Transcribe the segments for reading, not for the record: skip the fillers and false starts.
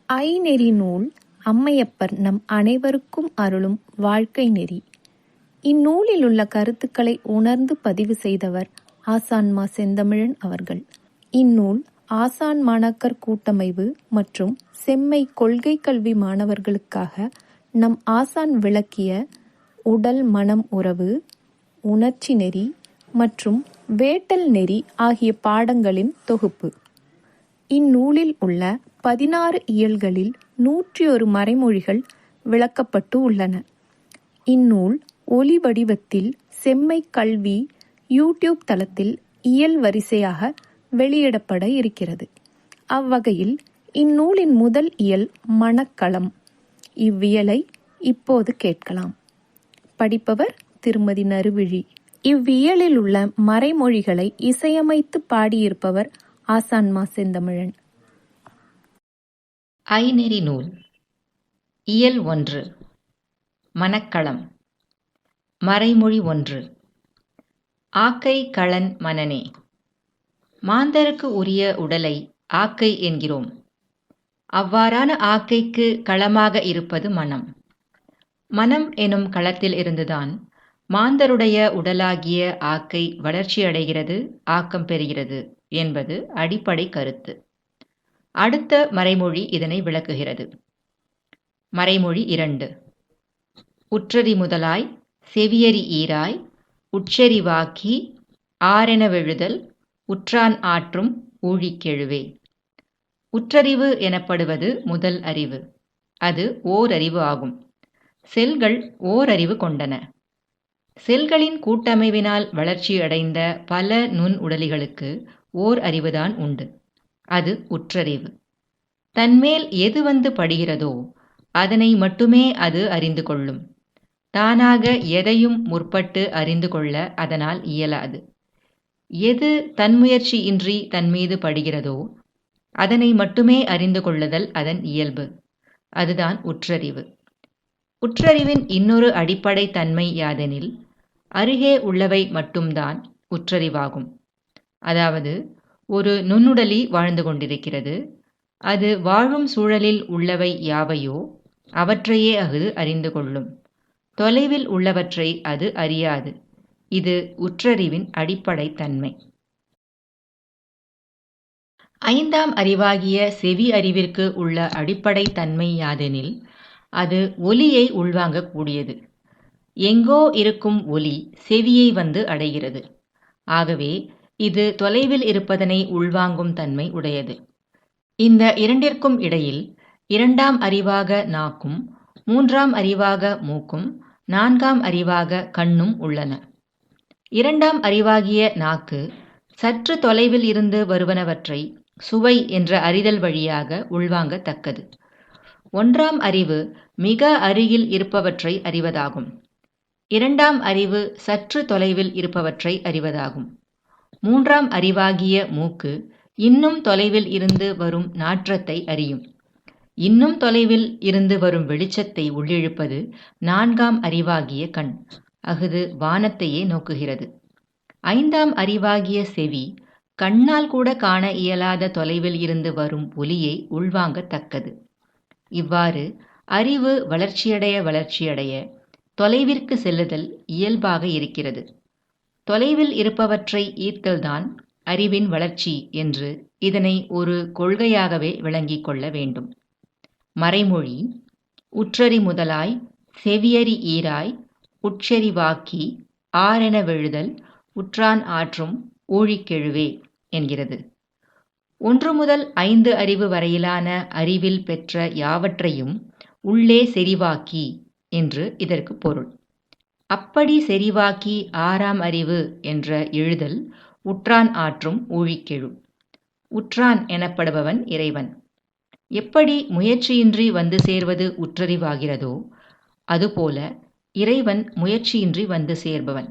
ஐநெறி நூல் அம்மையப்பர் நம் அனைவருக்கும் அருளும் வாழ்க்கை நெறி. இந்நூலில் உள்ள கருத்துக்களை உணர்ந்து பதிவு செய்தவர் ஆசான் மா. செந்தமிழன் அவர்கள். இந்நூல் ஆசான் மாணாக்கர் கூட்டமைவு மற்றும் செம்மை கொள்கை கல்வி மாணவர்களுக்காக நம் ஆசான் விளக்கிய உடல் மனம் உறவு, உணர்ச்சி நெறி மற்றும் வேட்டல் நெறி ஆகிய பாடங்களின் தொகுப்பு. இந்நூலில் உள்ள 16 இயல்களில் 101 மறைமொழிகள் விளக்கப்பட்டு உள்ளன. இந்நூல் ஒலி வடிவத்தில் செம்மை கல்வி யூடியூப் தளத்தில் இயல் வரிசையாக வெளியிடப்பட இருக்கிறது. அவ்வகையில் இந்நூலின் முதல் இயல் மனக்களம். இவ்வியலை இப்போது கேட்கலாம். படிப்பவர் திருமதி நறுவிழி. இவ்வியலில் உள்ள மறைமொழிகளை இசையமைத்து பாடியிருப்பவர் ஆசான் மா. செந்தமிழன். ஐநெறி நூல் இயல் 1. மனக்களம். மறைமொழி 1. ஆக்கை களன் மனனே. மாந்தருக்கு உரிய உடலை ஆக்கை என்கிறோம். அவ்வாறான ஆக்கைக்கு களமாக இருப்பது மனம். மனம் எனும் களத்தில் இருந்துதான் மாந்தருடைய உடலாகிய ஆக்கை வளர்ச்சியடைகிறது, ஆக்கம் பெறுகிறது என்பது அடிப்படை கருத்து. அடுத்த மறைமொழி இதனை விளக்குகிறது. மறைமொழி 2. உற்றறி முதலாய் செவியறி ஈராய் உட்செறிவாக்கி ஆரென வெழுதல் உற்றான் ஆற்றும் ஊழிக்கெழுவே. உற்றறிவு எனப்படுவது முதல் அறிவு. அது ஓரறிவு ஆகும். செல்கள் ஓரறிவு கொண்டன. செல்களின் கூட்டமைவினால் வளர்ச்சியடைந்த பல நுண் உடலிகளுக்கு ஓர் அறிவுதான் உண்டு. அது உற்றறிவு. தன்மேல் எது வந்து படுகிறதோ அதனை மட்டுமே அது அறிந்து கொள்ளும். தானாக எதையும் முற்பட்டு அறிந்து கொள்ள அதனால் இயலாது. எது தன்முயற்சி இன்றி தன்மீது படுகிறதோ அதனை மட்டுமே அறிந்து கொள்ளுதல் அதன் இயல்பு. அதுதான் உற்றறிவு. உற்றறிவின் இன்னொரு அடிப்படை தன்மை யாதெனில், அருகே உள்ளவை மட்டும்தான் உற்றறிவாகும். அதாவது, ஒரு நுண்ணுடலி வாழ்ந்து கொண்டிருக்கிறது. அது வாழும் சூழலில் உள்ளவை யாவையோ அவற்றையே அது அறிந்து கொள்ளும். தொலைவில் உள்ளவற்றை அது அறியாது. இது உற்றறிவின் அடிப்படை தன்மை. 5ஆம் அறிவாகிய செவி அறிவிற்கு உள்ள அடிப்படை தன்மை யாதெனில், அது ஒலியை உள்வாங்கக் கூடியது. எங்கோ இருக்கும் ஒலி செவியை வந்து அடைகிறது. ஆகவே இது தொலைவில் இருப்பதனை உள்வாங்கும் தன்மை உடையது. இந்த இரண்டிற்கும் இடையில் 2ஆம் அறிவாக நாக்கும், 3ஆம் அறிவாக மூக்கும், 4ஆம் அறிவாக கண்ணும் உள்ளன. 2ஆம் அறிவாகிய நாக்கு சற்று தொலைவில் இருந்து வருவனவற்றை சுவை என்ற அறிதல் வழியாக உள்வாங்கத்தக்கது. 1ஆம் அறிவு மிக அருகில் இருப்பவற்றை அறிவதாகும். 2ஆம் அறிவு சற்று தொலைவில் இருப்பவற்றை அறிவதாகும். 3ஆம் அறிவாகிய மூக்கு இன்னும் தொலைவில் இருந்து வரும் நாற்றத்தை அறியும். இன்னும் தொலைவில் இருந்து வரும் வெளிச்சத்தை உள்ளிழுப்பது 4ஆம் அறிவாகிய கண். அஃது வானத்தையே நோக்குகிறது. 5ஆம் அறிவாகிய செவி கண்ணால் கூட காண இயலாத தொலைவில் இருந்து வரும் ஒலியை உள்வாங்கத்தக்கது. இவ்வாறு அறிவு வளர்ச்சியடைய தொலைவிற்கு செல்லுதல் இயல்பாக இருக்கிறது. தொலைவில் இருப்பவற்றை ஈர்த்தல்தான் அறிவின் வளர்ச்சி என்று இதனை ஒரு கொள்கையாகவே விளங்கிக் கொள்ள வேண்டும். மறைமொழி: உற்றறி முதலாய் செவியறி ஈராய் உட்செறிவாக்கி ஆரென வெழுதல் உற்றான் ஆற்றும் ஊழிக்கெழுவே என்கிறது. 1 முதல் 5 அறிவு வரையிலான அறிவில் பெற்ற யாவற்றையும் உள்ளே செறிவாக்கி என்று இதற்கு பொருள். அப்படி செறிவாக்கி 6ஆம் அறிவு என்ற எழுதல் உற்றான் ஆற்றும் ஊழிக்கெழு. உற்றான் எனப்படுபவன் இறைவன். எப்படி முயற்சியின்றி வந்து சேர்வது உற்றறிவாகிறதோ அதுபோல இறைவன் முயற்சியின்றி வந்து சேர்பவன்.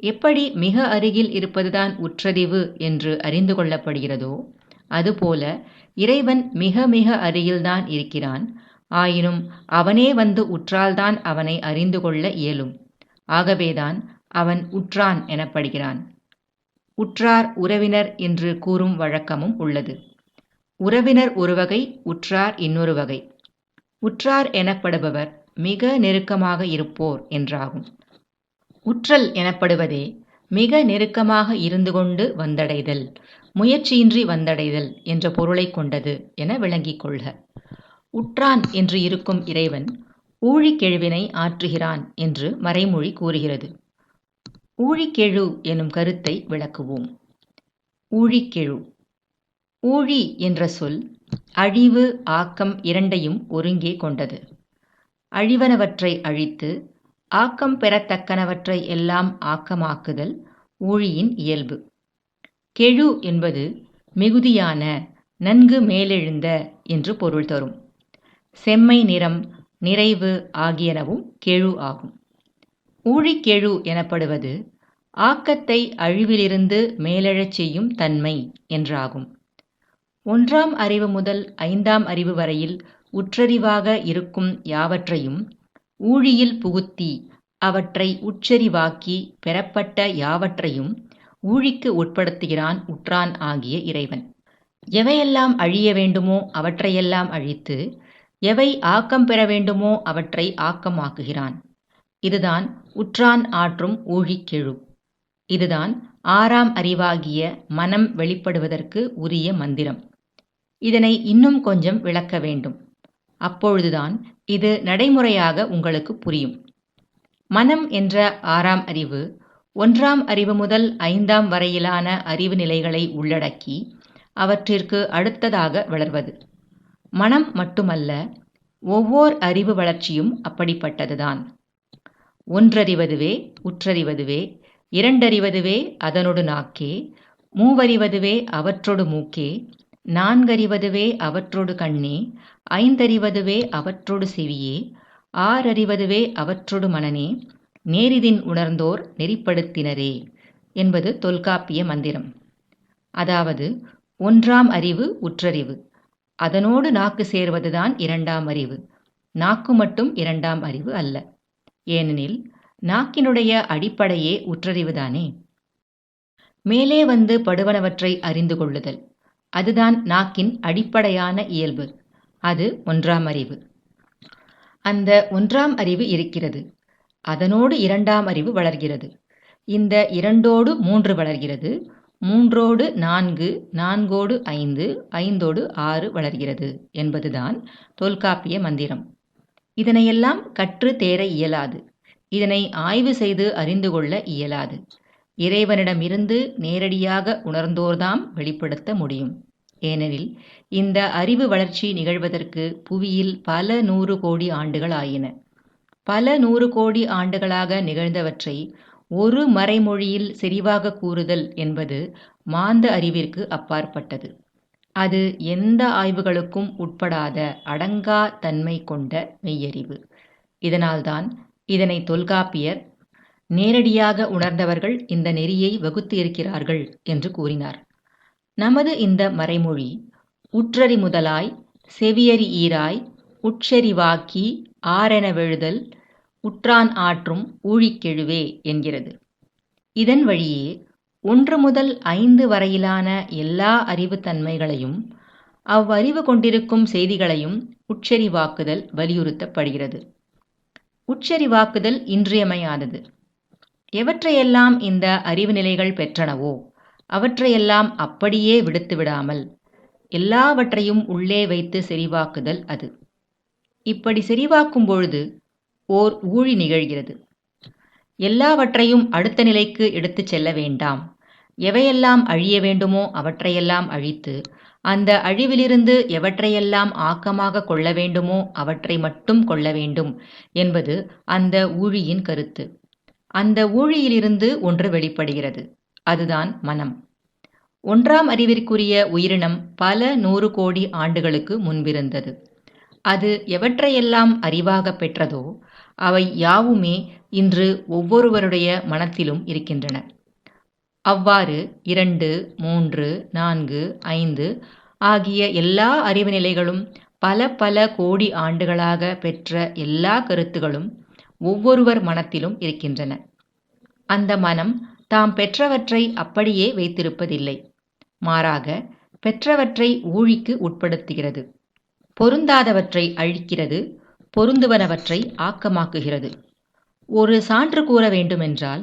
எப்படி மிக அருகில் இருப்பதுதான் உற்றறிவு என்று அறிந்து கொள்ளப்படுகிறதோ அதுபோல இறைவன் மிக மிக அருகில்தான் இருக்கிறான். ஆயினும் அவனே வந்து உற்றால்தான் அவனை அறிந்து கொள்ள இயலும். ஆகவேதான் அவன் உற்றான் எனப்படுகிறான். உற்றார் உறவினர் என்று கூறும் வழக்கமும் உள்ளது. உறவினர் ஒரு வகை, உற்றார் இன்னொரு வகை. உற்றார் எனப்படுபவர் மிக நெருக்கமாக இருப்போர் என்றாகும். உற்றல் எனப்படுவதே மிக நெருக்கமாக இருந்து கொண்டு வந்தடைதல், முயற்சியின்றி வந்தடைதல் என்ற பொருளைக் கொண்டது என விளங்கிக் கொள்க. உற்றான் என்று இருக்கும் இறைவன் ஊழிக்கெழுவினை ஆற்றுகிறான் என்று மறைமொழி கூறுகிறது. ஊழிக்கெழு எனும் கருத்தை விளக்குவோம். ஊழிக்கெழு. ஊழி என்ற சொல் அழிவு, ஆக்கம் இரண்டையும் ஒருங்கே கொண்டது. அழிவனவற்றை அழித்து ஆக்கம் பெறத்தக்கனவற்றை எல்லாம் ஆக்கமாக்குதல் ஊழியின் இயல்பு. கெழு என்பது மிகுதியான, நன்கு மேலெழுந்த என்று பொருள் தரும். செம்மை நிறம், நிறைவு ஆகியனவும் கெழு ஆகும். ஊழிக்கெழு எனப்படுவது ஆக்கத்தை அழிவிலிருந்து மேலெழச் செய்யும் தன்மை என்றாகும். 1ஆம் அறிவு முதல் 5ஆம் அறிவு வரையில் உற்றறிவாக இருக்கும் யாவற்றையும் ஊழியில் புகுத்தி அவற்றை உட்செறிவாக்கி பெறப்பட்ட யாவற்றையும் ஊழிக்கு உட்படுத்துகிறான் உற்றான் ஆகிய இறைவன். எவையெல்லாம் அழிய வேண்டுமோ அவற்றையெல்லாம் அழித்து எவை ஆக்கம் பெற வேண்டுமோ அவற்றை ஆக்கமாக்குகிறான். இதுதான் உற்றான் ஆற்றும் ஊழிக்கெழு. இதுதான் 6ஆம் அறிவாகிய மனம் வெளிப்படுவதற்கு உரிய மந்திரம். இதனை இன்னும் கொஞ்சம் விளக்க வேண்டும். அப்பொழுதுதான் இது நடைமுறையாக உங்களுக்கு புரியும். மனம் என்ற 6ஆம் அறிவு 1ஆம் அறிவு முதல் 5ஆம் வரையிலான அறிவு நிலைகளை உள்ளடக்கி அவற்றிற்கு அடுத்ததாக வளர்வது. மனம் மட்டுமல்ல, ஒவ்வொரு அறிவு வளர்ச்சியும் அப்படிப்பட்டதுதான். ஒன்றறிவதுவே உற்றறிவதுவே, இரண்டறிவதுவே அதனொடு நாக்கே, மூவறிவதுவே அவற்றொடு மூக்கே, நான்கறிவதுவே அவற்றொடு கண்ணே, ஐந்தறிவதுவே அவற்றொடு செவியே, ஆறறிவதுவே அவற்றொடு மனனே, நேரிதின் உணர்ந்தோர் நெறிப்படுத்தினரே என்பது தொல்காப்பிய மந்திரம். அதாவது 1ஆம் அறிவு உற்றறிவு, அதனோடு நாக்கு சேர்வதுதான் 2ஆம் அறிவு. நாக்கு மட்டும் 2ஆம் அறிவு அல்ல. ஏனெனில் நாக்கினுடைய அடிப்படையே உற்றறிவுதானே. மேலே வந்து படுவனவற்றை அறிந்து கொள்ளுதல், அதுதான் நாக்கின் அடிப்படையான இயல்பு. அது 1ஆம் அறிவு. அந்த 1ஆம் அறிவு இருக்கிறது. அதனோடு 2ஆம் அறிவு வளர்கிறது. இந்த 2ஓடு 3 வளர்கிறது. 3ஓடு 4, 4ஓடு 5, 5ஓடு 6 வளர்கிறது என்பதுதான் தொல்காப்பிய மந்திரம். இதனையெல்லாம் கற்று தேர இயலாது. இதனை ஆய்வு செய்து அறிந்து கொள்ள இயலாது. இறைவனிடமிருந்து நேரடியாக உணர்ந்தோர்தாம் வெளிப்படுத்த முடியும். ஏனெனில் இந்த அறிவு வளர்ச்சி நிகழ்வதற்கு புவியில் பல 100 கோடி ஆண்டுகள் ஆயின. பல 100 கோடி ஆண்டுகளாக நிகழ்ந்தவற்றை ஒரு மறைமொழியில் செறிவாக கூறுதல் என்பது மாந்த அறிவிற்கு அப்பாற்பட்டது. அது எந்த ஆய்வுகளுக்கும் உட்படாத அடங்கா தன்மை கொண்ட மெய்யறிவு. இதனால்தான் இதனை தொல்காப்பியர் நேரடியாக உணர்ந்தவர்கள் இந்த நெறியை வகுத்து இருக்கிறார்கள் என்று கூறினார். நமது இந்த மறைமொழி உற்றறி முதலாய் செவியறி ஈராய் உட்செறிவாக்கி ஆரென வெழுதல் உற்றான் ஆற்றும் ஊழிக்கெழுவே என்கிறது. இதன் வழியே 1 முதல் 5 வரையிலான எல்லா அறிவு தன்மைகளையும் அவ்வறிவு கொண்டிருக்கும் செய்திகளையும் உட்செறிவாக்குதல் வலியுறுத்தப்படுகிறது. உட்செறிவாக்குதல் இன்றியமையாதது. எவற்றையெல்லாம் இந்த அறிவு நிலைகள் பெற்றனவோ அவற்றையெல்லாம் அப்படியே விடுத்து விடாமல் எல்லாவற்றையும் உள்ளே வைத்து செறிவாக்குதல் அது. இப்படி செறிவாக்கும் பொழுது ஓர் ஊழி நிகழ்கிறது. எல்லாவற்றையும் அடுத்த நிலைக்கு எடுத்துச் செல்ல வேண்டாம். எவையெல்லாம் அழிய வேண்டுமோ அவற்றையெல்லாம் அழித்து அந்த அழிவிலிருந்து எவற்றையெல்லாம் ஆக்கமாக கொள்ள வேண்டுமோ அவற்றை மட்டும் கொள்ள வேண்டும் என்பது அந்த ஊழியின் கருத்து. அந்த ஊழியிலிருந்து ஒன்று வெளிப்படுகிறது. அதுதான் மனம். 1ஆம் அறிவிற்குரிய உயிரினம் பல 100 கோடி ஆண்டுகளுக்கு முன்பிருந்தது. அது எவற்றையெல்லாம் அறிவாக பெற்றதோ அவை யாவுமே இன்று ஒவ்வொருவருடைய மனத்திலும் இருக்கின்றன. அவ்வாறு 2, 3, 4, 5 ஆகிய எல்லா அறிவு நிலைகளும் பல பல கோடி ஆண்டுகளாக பெற்ற எல்லா கருத்துகளும் ஒவ்வொருவர் மனத்திலும் இருக்கின்றன. அந்த மனம் தாம் பெற்றவற்றை அப்படியே வைத்திருப்பதில்லை. மாறாக பெற்றவற்றை ஊழிக்கு உட்படுத்துகிறது. பொருந்தாதவற்றை அழிக்கிறது, பொருந்துவனவற்றை ஆக்கமாக்குகிறது. ஒரு சான்று கூற வேண்டுமென்றால்,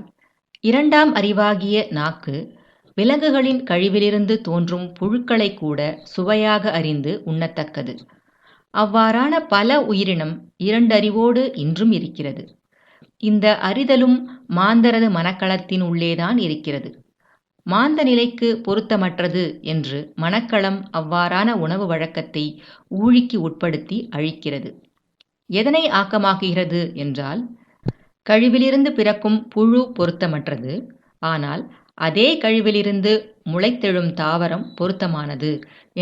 2ஆம் அறிவாகிய நாக்கு விலங்குகளின் கழிவிலிருந்து தோன்றும் புழுக்களை கூட சுவையாக அறிந்து உண்ணத்தக்கது. அவ்வாறான பல உயிரினம் 2 அறிவோடு இன்றும் இருக்கிறது. இந்த அறிதலும் மாந்தரது மனக்களத்தின் உள்ளேதான் இருக்கிறது. மாந்த நிலைக்கு பொருத்தமற்றது என்று மனக்களம் அவ்வாறான உணவு வழக்கத்தை ஊழிக்கு உட்படுத்தி அழிக்கிறது. எதனை ஆக்கமாக்குகிறது என்றால், கழிவிலிருந்து பிறக்கும் புழு பொருத்தமற்றது, ஆனால் அதே கழிவிலிருந்து முளைத்தெழும் தாவரம் பொருத்தமானது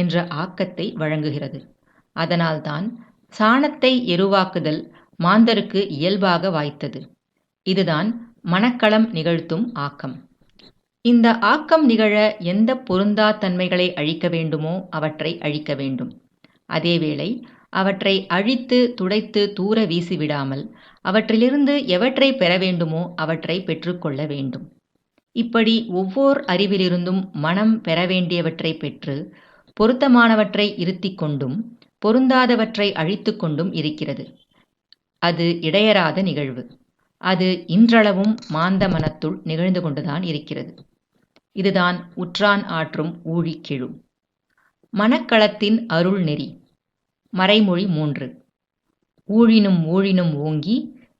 என்ற ஆக்கத்தை வழங்குகிறது. அதனால்தான் சாணத்தை எருவாக்குதல் மாந்தருக்கு இயல்பாக வாய்த்தது. இதுதான் மனக்களம் நிகழ்த்தும் ஆக்கம். இந்த ஆக்கம் நிகழ எந்த பொருந்தா தன்மைகளை அழிக்க வேண்டுமோ அவற்றை அழிக்க வேண்டும். அதேவேளை அவற்றை அழித்து துடைத்து தூர வீசிவிடாமல் அவற்றிலிருந்து எவற்றை பெற வேண்டுமோ அவற்றை பெற்றுக்கொள்ள வேண்டும். இப்படி ஒவ்வோர் அறிவிலிருந்தும் மனம் பெற வேண்டியவற்றை பெற்று பொருத்தமானவற்றை இருத்திக் கொண்டும் பொருந்தாதவற்றை அழித்து கொண்டும் இருக்கிறது. அது இடையறாத நிகழ்வு. அது இன்றளவும் மாந்த மனத்துள் நிகழ்ந்து கொண்டுதான் இருக்கிறது. இதுதான் உற்றான் ஆற்றும் ஊழிக்கெழு. மனக்களத்தின் அருள் நெறி. மறைமொழி 3. ஊழினும் ஊழினும் ஓங்கி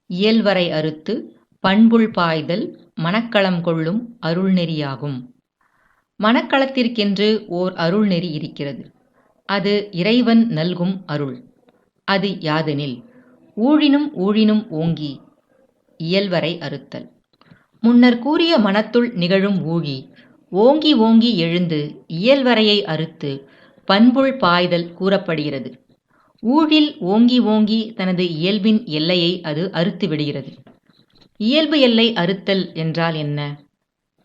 இயல்வரை அறுத்து பண்புள் பாய்தல் மனக்களம் கொள்ளும் அருள்நெறியாகும். மனக்களத்திற்கென்று ஓர் அருள்நெறி இருக்கிறது. அது இறைவன் நல்கும் அருள். அது யாதெனில், ஊழினும் ஊழினும் ஓங்கி இயல்வரை அறுத்தல். முன்னர் கூறிய மனத்துள் நிகழும் ஊழி ஓங்கி ஓங்கி எழுந்து இயல்வரையை அறுத்து பண்புள் பாய்தல் கூறப்படுகிறது. ஊழில் ஓங்கி ஓங்கி தனது இயல்பின் எல்லையை அது அறுத்து விடுகிறது. இயல்பு எல்லை அறுத்தல் என்றால் என்ன?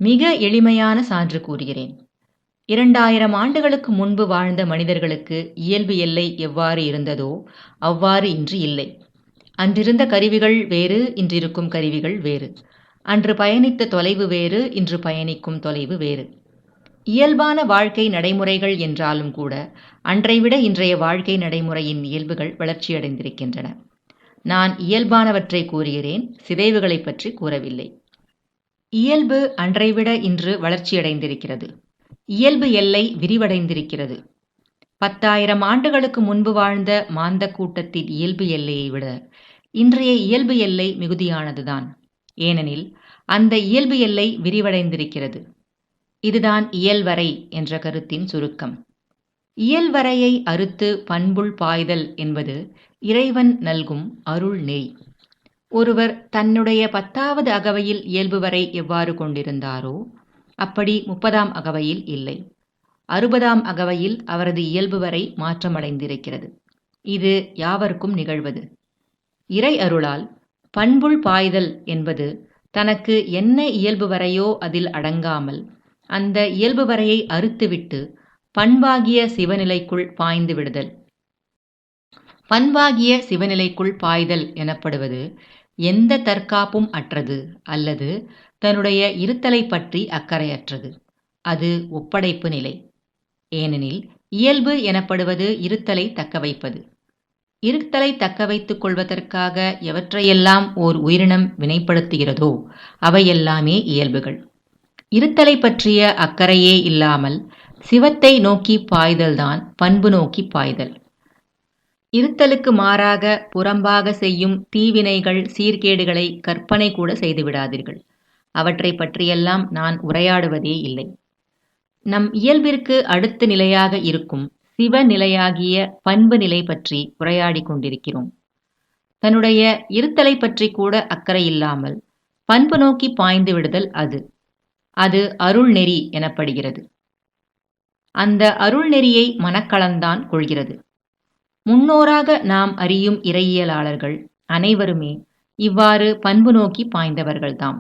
மிக எளிமையான சான்று கூறுகிறேன். 2000 ஆண்டுகளுக்கு முன்பு வாழ்ந்த மனிதர்களுக்கு இயல்பு எல்லை எவ்வாறு இருந்ததோ அவ்வாறு இன்று இல்லை. அன்றிருந்த கருவிகள் வேறு, இன்றிருக்கும் கருவிகள் வேறு. அன்று பயணித்த தொலைவு வேறு, இன்று பயணிக்கும் தொலைவு வேறு. இயல்பான வாழ்க்கை நடைமுறைகள் என்றாலும் கூட அன்றைவிட இன்றைய வாழ்க்கை நடைமுறையின் இயல்புகள் வளர்ச்சியடைந்திருக்கின்றன. நான் இயல்பானவற்றை கூறுகிறேன், சிதைவுகளை பற்றி கூறவில்லை. இயல்பு அன்றைவிட இன்று வளர்ச்சியடைந்திருக்கிறது. இயல்பு எல்லை விரிவடைந்திருக்கிறது. 10,000 ஆண்டுகளுக்கு முன்பு வாழ்ந்த மாந்த கூட்டத்தின் இயல்பு எல்லையை விட இன்றைய இயல்பு எல்லை மிகுதியானதுதான். ஏனெனில் அந்த இயல்பு எல்லை விரிவடைந்திருக்கிறது. இதுதான் இயல்வரை என்ற கருத்தின் சுருக்கம். இயல்வரையை அறுத்து பண்புள் பாய்தல் என்பது இறைவன் நல்கும் அருள் நெறி. ஒருவர் தன்னுடைய 10வது அகவையில் இயல்பு வரை எவ்வாறு கொண்டிருந்தாரோ அப்படி 30ஆம் அகவையில் இல்லை. 60ஆம் அகவையில் அவரது இயல்பு வரை மாற்றமடைந்திருக்கிறது. இது யாவருக்கும் நிகழ்வது. இறை அருளால் பண்புள் பாய்தல் என்பது தனக்கு என்ன இயல்பு வரையோ அதில் அடங்காமல் அந்த இயல்பு வரையை அறுத்துவிட்டு பண்பாகிய சிவநிலைக்குள் பாய்ந்து விடுதல். பண்பாகிய சிவநிலைக்குள் பாய்தல் எனப்படுவது எந்த தற்காப்பும் அற்றது அல்லது தன்னுடைய இருத்தலை பற்றி அக்கறையற்றது. அது ஒப்படைப்பு நிலை. ஏனெனில் இயல்பு எனப்படுவது இருத்தலை தக்கவைப்பது. இருத்தலை தக்க வைத்துக் கொள்வதற்காக எவற்றையெல்லாம் ஓர் உயிரினம் வினைப்படுத்துகிறதோ அவையெல்லாமே இயல்புகள். இருத்தலை பற்றிய அக்கறையே இல்லாமல் சிவத்தை நோக்கி பாய்தல்தான் பண்பு நோக்கி பாய்தல். இருத்தலுக்கு மாறாக புறம்பாக செய்யும் தீவினைகள் சீர்கேடுகளை கற்பனை கூட செய்துவிடாதீர்கள். அவற்றை பற்றியெல்லாம் நான் உரையாடுவதே இல்லை. நம் இயல்பிற்கு அடுத்த நிலையாக இருக்கும் சிவநிலையாகிய பண்பு நிலை பற்றி உரையாடி கொண்டிருக்கிறோம். தன்னுடைய இருத்தலை பற்றி கூட அக்கறை இல்லாமல் பண்பு நோக்கி பாய்ந்து விடுதல் அது அருள் நெறி எனப்படுகிறது. அந்த அருள் நெறியை மனக்களந்தான் கொள்கிறது. முன்னோராக நாம் அறியும் இறையியலாளர்கள் அனைவருமே இவ்வாறு பண்பு நோக்கி பாய்ந்தவர்கள்தாம்.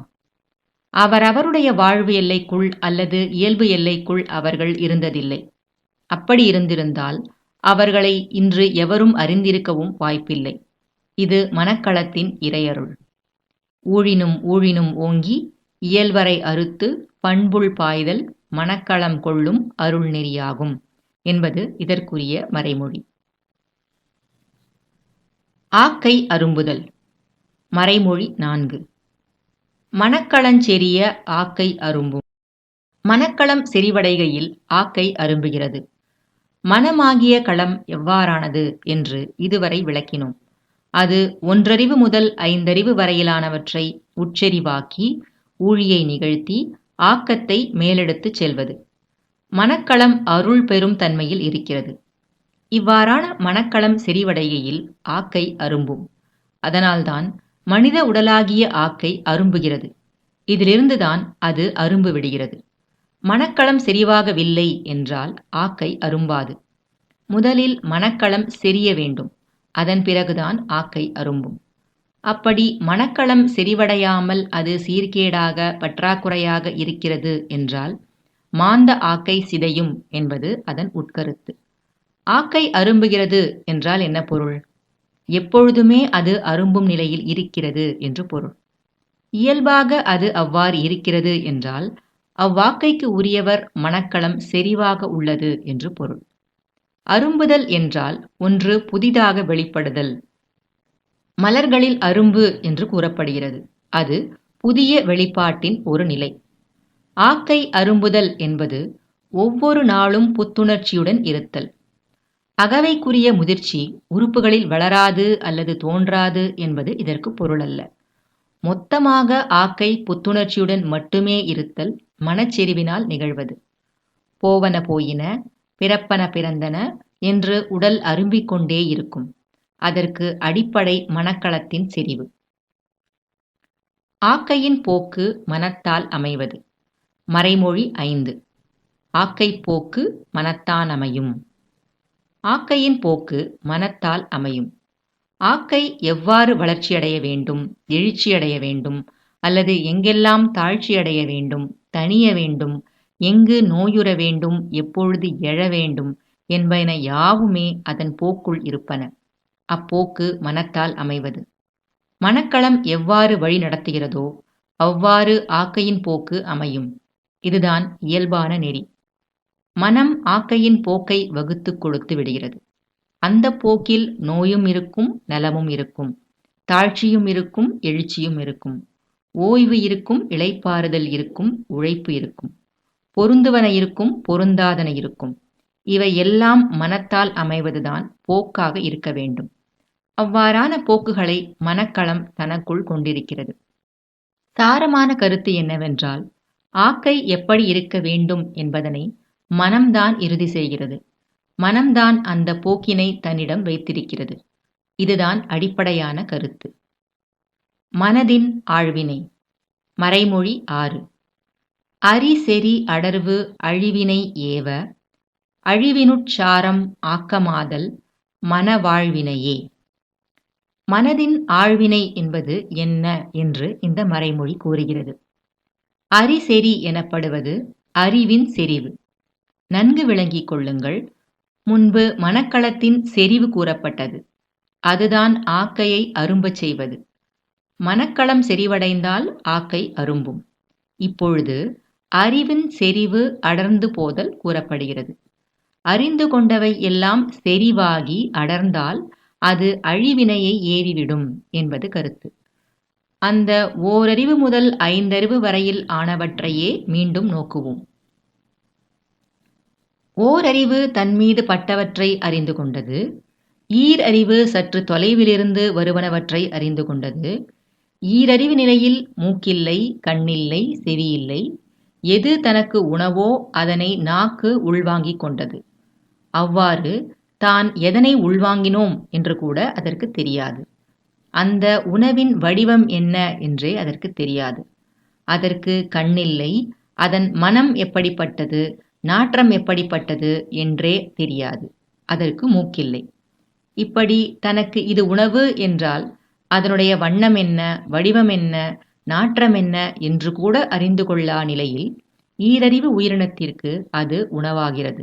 அவரவருடைய வாழ்வு எல்லைக்குள் அல்லது இயல்பு எல்லைக்குள் அவர்கள் இருந்ததில்லை. அப்படி இருந்திருந்தால் அவர்களை இன்று எவரும் அறிந்திருக்கவும் வாய்ப்பில்லை. இது மனக்களத்தின் இறையருள். ஊழினும் ஊழினும் ஓங்கி இயல்வரை அறுத்து பண்புள் பாய்தல் மனக்களம் கொள்ளும் அருள் நெறியாகும் என்பது இதற்குரிய மறைமொழி. ஆக்கை அரும்புதல். மறைமொழி 4. மணக்களஞ்செரிய ஆக்கை அரும்பும். மணக்களம் செறிவடைகையில் ஆக்கை அரும்புகிறது. மனமாகிய களம் எவ்வாறானது என்று இதுவரை விளக்கினோம். அது 1 முதல் 5 வரையிலானவற்றை உட்செறிவாக்கி ஊழியை நிகழ்த்தி ஆக்கத்தை மேலெடுத்துச் செல்வது. மனக்களம் அருள் பெறும் தன்மையில் இருக்கிறது. இவ்வாறான மனக்களம் செறிவடைகையில் ஆக்கை அரும்பும். அதனால்தான் மனித உடலாகிய ஆக்கை அரும்புகிறது. இதிலிருந்துதான் அது அரும்பு விடுகிறது. மனக்களம் செறிவாகவில்லை என்றால் ஆக்கை அரும்பாது. முதலில் மனக்களம் செறிய வேண்டும். அதன் பிறகுதான் ஆக்கை அரும்பும். அப்படி மனக்களம் செறிவடையாமல் அது சீர்கேடாக பற்றாக்குறையாக இருக்கிறது என்றால் மாந்த ஆக்கை சிதையும் என்பது அதன் உட்கருத்து. ஆக்கை அரும்புகிறது என்றால் என்ன பொருள்? எப்பொழுதுமே அது அரும்பும் நிலையில் இருக்கிறது என்று பொருள். இயல்பாக அது அவ்வாறு இருக்கிறது என்றால் அவ்வாக்கைக்கு உரியவர் மனக்களம் செறிவாக உள்ளது என்று பொருள். அரும்புதல் என்றால் ஒன்று புதிதாக வெளிப்படுதல். மலர்களில் அரும்பு என்று கூறப்படுகிறது. அது புதிய வெளிப்பாட்டின் ஒரு நிலை. ஆக்கை அரும்புதல் என்பது ஒவ்வொரு நாளும் புத்துணர்ச்சியுடன் இருத்தல். அகவைக்குரிய முதிர்ச்சி உறுப்புகளில் வளராது அல்லது தோன்றாது என்பது இதற்கு பொருளல்ல. மொத்தமாக ஆக்கை புத்துணர்ச்சியுடன் மட்டுமே இருத்தல் மனச்செறிவினால் நிகழ்வது. போவன போயின, பிறப்பன பிறந்தன என்று உடல் அரும்பிக் கொண்டே இருக்கும். அதற்கு அடிப்படை மனக்களத்தின் செறிவு. ஆக்கையின் போக்கு மனத்தால் அமைவது. மறைமொழி 5. ஆக்கை போக்கு மனத்தான் அமையும். ஆக்கையின் போக்கு மனத்தால் அமையும். ஆக்கை எவ்வாறு வளர்ச்சியடைய வேண்டும், எழுச்சியடைய வேண்டும், அல்லது எங்கெல்லாம் தாழ்ச்சியடைய வேண்டும், தணிய வேண்டும், எங்கு நோயுற வேண்டும், எப்பொழுது எழ வேண்டும் என்பன யாவுமே அதன் போக்குள் இருப்பன. அப்போக்கு மனத்தால் அமைவது. மனக்களம் எவ்வாறு வழி நடத்துகிறதோ அவ்வாறு ஆக்கையின் போக்கு அமையும். இதுதான் இயல்பான நெறி. மனம் ஆக்கையின் போக்கை வகுத்து கொடுத்து விடுகிறது. அந்த போக்கில் நோயும் இருக்கும், நலமும் இருக்கும், தாழ்ச்சியும் இருக்கும், எழுச்சியும் இருக்கும், ஓய்வு இருக்கும், இளைப்பாறுதல் இருக்கும், உழைப்பு இருக்கும், பொருந்துவன இருக்கும், பொருந்தாதன இருக்கும். இவை எல்லாம் மனத்தால் அமைவதுதான் போக்காக இருக்க வேண்டும். அவ்வாறான போக்குகளை மனக்களம் தனக்குள் கொண்டிருக்கிறது. சாரமான கருத்து என்னவென்றால், ஆக்கை எப்படி இருக்க வேண்டும் என்பதனை மனம்தான் இறுதி செய்கிறது. மனம்தான் அந்த போக்கினை தன்னிடம் வைத்திருக்கிறது. இதுதான் அடிப்படையான கருத்து. மனதின் ஆழ்வினை. மறைமொழி 6. அரி செறி அடர்வு அழிவினை ஏவ அழிவினுட்சாரம் ஆக்கமாதல் மனவாழ்வினையே. மனதின் ஆழ்வினை என்பது என்ன என்று இந்த மறைமொழி கூறுகிறது. அரிசெறி எனப்படுவது அறிவின் செறிவு. நன்கு விளங்கிக் கொள்ளுங்கள். முன்பு மனக்களத்தின் செறிவு கூறப்பட்டது. அதுதான் ஆக்கையை அரும்பச் செய்வது. மனக்களம் செறிவடைந்தால் ஆக்கை அரும்பும். இப்பொழுது அறிவின் செறிவு அடர்ந்து போதல் கூறப்படுகிறது. அறிந்து கொண்டவை எல்லாம் செறிவாகி அடர்ந்தால் அது அழிவினையை ஏவிவிடும் என்பது கருத்து. அந்த ஓரறிவு முதல் 5 வரையில் ஆனவற்றையே மீண்டும் நோக்குவோம். ஓரறிவு தன்மீது பட்டவற்றை அறிந்து கொண்டது. ஈரறிவு சற்று தொலைவிலிருந்து வருவனவற்றை அறிந்து கொண்டது. ஈரறிவு நிலையில் மூக்கில்லை, கண்ணில்லை, செவியில்லை. எது தனக்கு உணவோ அதனை நாக்கு உள்வாங்கிக் கொண்டது. அவ்வாறு தான் எதனை உள்வாங்கினோம் என்று கூட அதற்கு தெரியாது. அந்த உணவின் வடிவம் என்ன என்றே அதற்கு தெரியாது. அதற்கு கண்ணில்லை, அதன் மனம் எப்படிப்பட்டது, நாற்றம் எப்படிப்பட்டது என்றே தெரியாது. அதற்கு மூக்கில்லை. இப்படி தனக்கு இது உணவு என்றால் அதனுடைய வண்ணம் என்ன, வடிவம் என்ன, நாற்றம் என்ன என்று கூட அறிந்து கொள்ளா நிலையில் ஈரறிவு உயிரினத்திற்கு அது உணவாகிறது.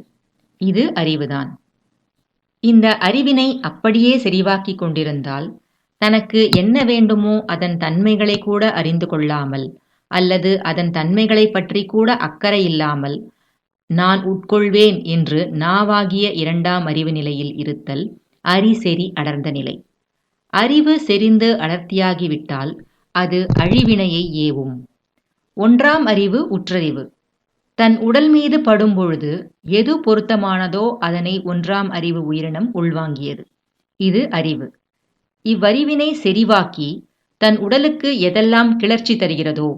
இது அறிவுதான். இந்த அறிவினை அப்படியே செறிவாக்கிக் கொண்டிருந்தால் தனக்கு என்ன வேண்டுமோ அதன் தன்மைகளை கூட அறிந்து கொள்ளாமல் அல்லது அதன் தன்மைகளை பற்றி கூட அக்கறை இல்லாமல் நான் உட்கொள்வேன் என்று நாவாகிய இரண்டாம் அறிவு நிலையில் இருத்தல் அறிசெறி அடர்ந்த நிலை. அறிவு செறிந்து அடர்த்தியாகிவிட்டால் அது அழிவினையை ஏவும். ஒன்றாம் அறிவு உற்றறிவு. தன் உடல் மீது படும்பொழுது எது பொருத்தமானதோ அதனை ஒன்றாம் அறிவு உயிரினம் உள்வாங்கியது. இது அறிவு. இவ்வறிவினை செறிவாக்கி தன் உடலுக்கு எதெல்லாம் கிளர்ச்சி தருகிறதோ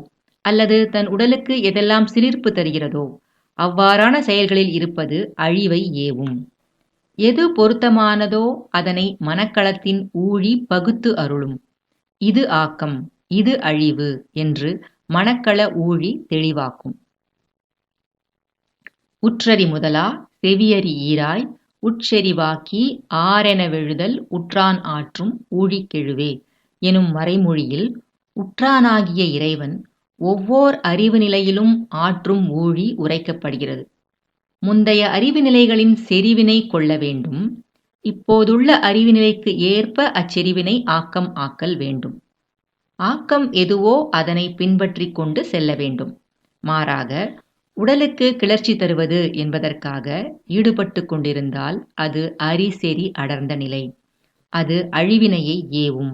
அல்லது தன் உடலுக்கு எதெல்லாம் சிலிர்ப்பு தருகிறதோ அவ்வாறான செயல்களில் இருப்பது அழிவை ஏவும். எது பொருத்தமானதோ அதனை மனக்களத்தின் ஊழி பகுத்து அருளும். இது ஆக்கம், இது அழிவு என்று மனக்கள ஊழி தெளிவாக்கும். உற்றறி முதலா செவியறி ஈராய் உட்செறிவாக்கி ஆரென வெழுதல் உற்றான் ஆற்றும் ஊழிக்கெழுவே எனும் மறைமொழியில் உற்றானாகிய இறைவன் ஒவ்வோர் அறிவு நிலையிலும் ஆற்றும் ஊழி உரைக்கப்படுகிறது. முந்தைய அறிவு நிலைகளின் செறிவினை கொள்ள வேண்டும். இப்போதுள்ள அறிவு நிலைக்கு ஏற்ப அச்செறிவினை ஆக்கம் ஆக்கல் வேண்டும். ஆக்கம் எதுவோ அதனை பின்பற்றி கொண்டு செல்ல வேண்டும். மாறாக உடலுக்கு கிளர்ச்சி தருவது என்பதற்காக ஈடுபட்டு கொண்டிருந்தால் அது அறிசெறி அடர்ந்த நிலை. அது அழிவினையை ஏவும்.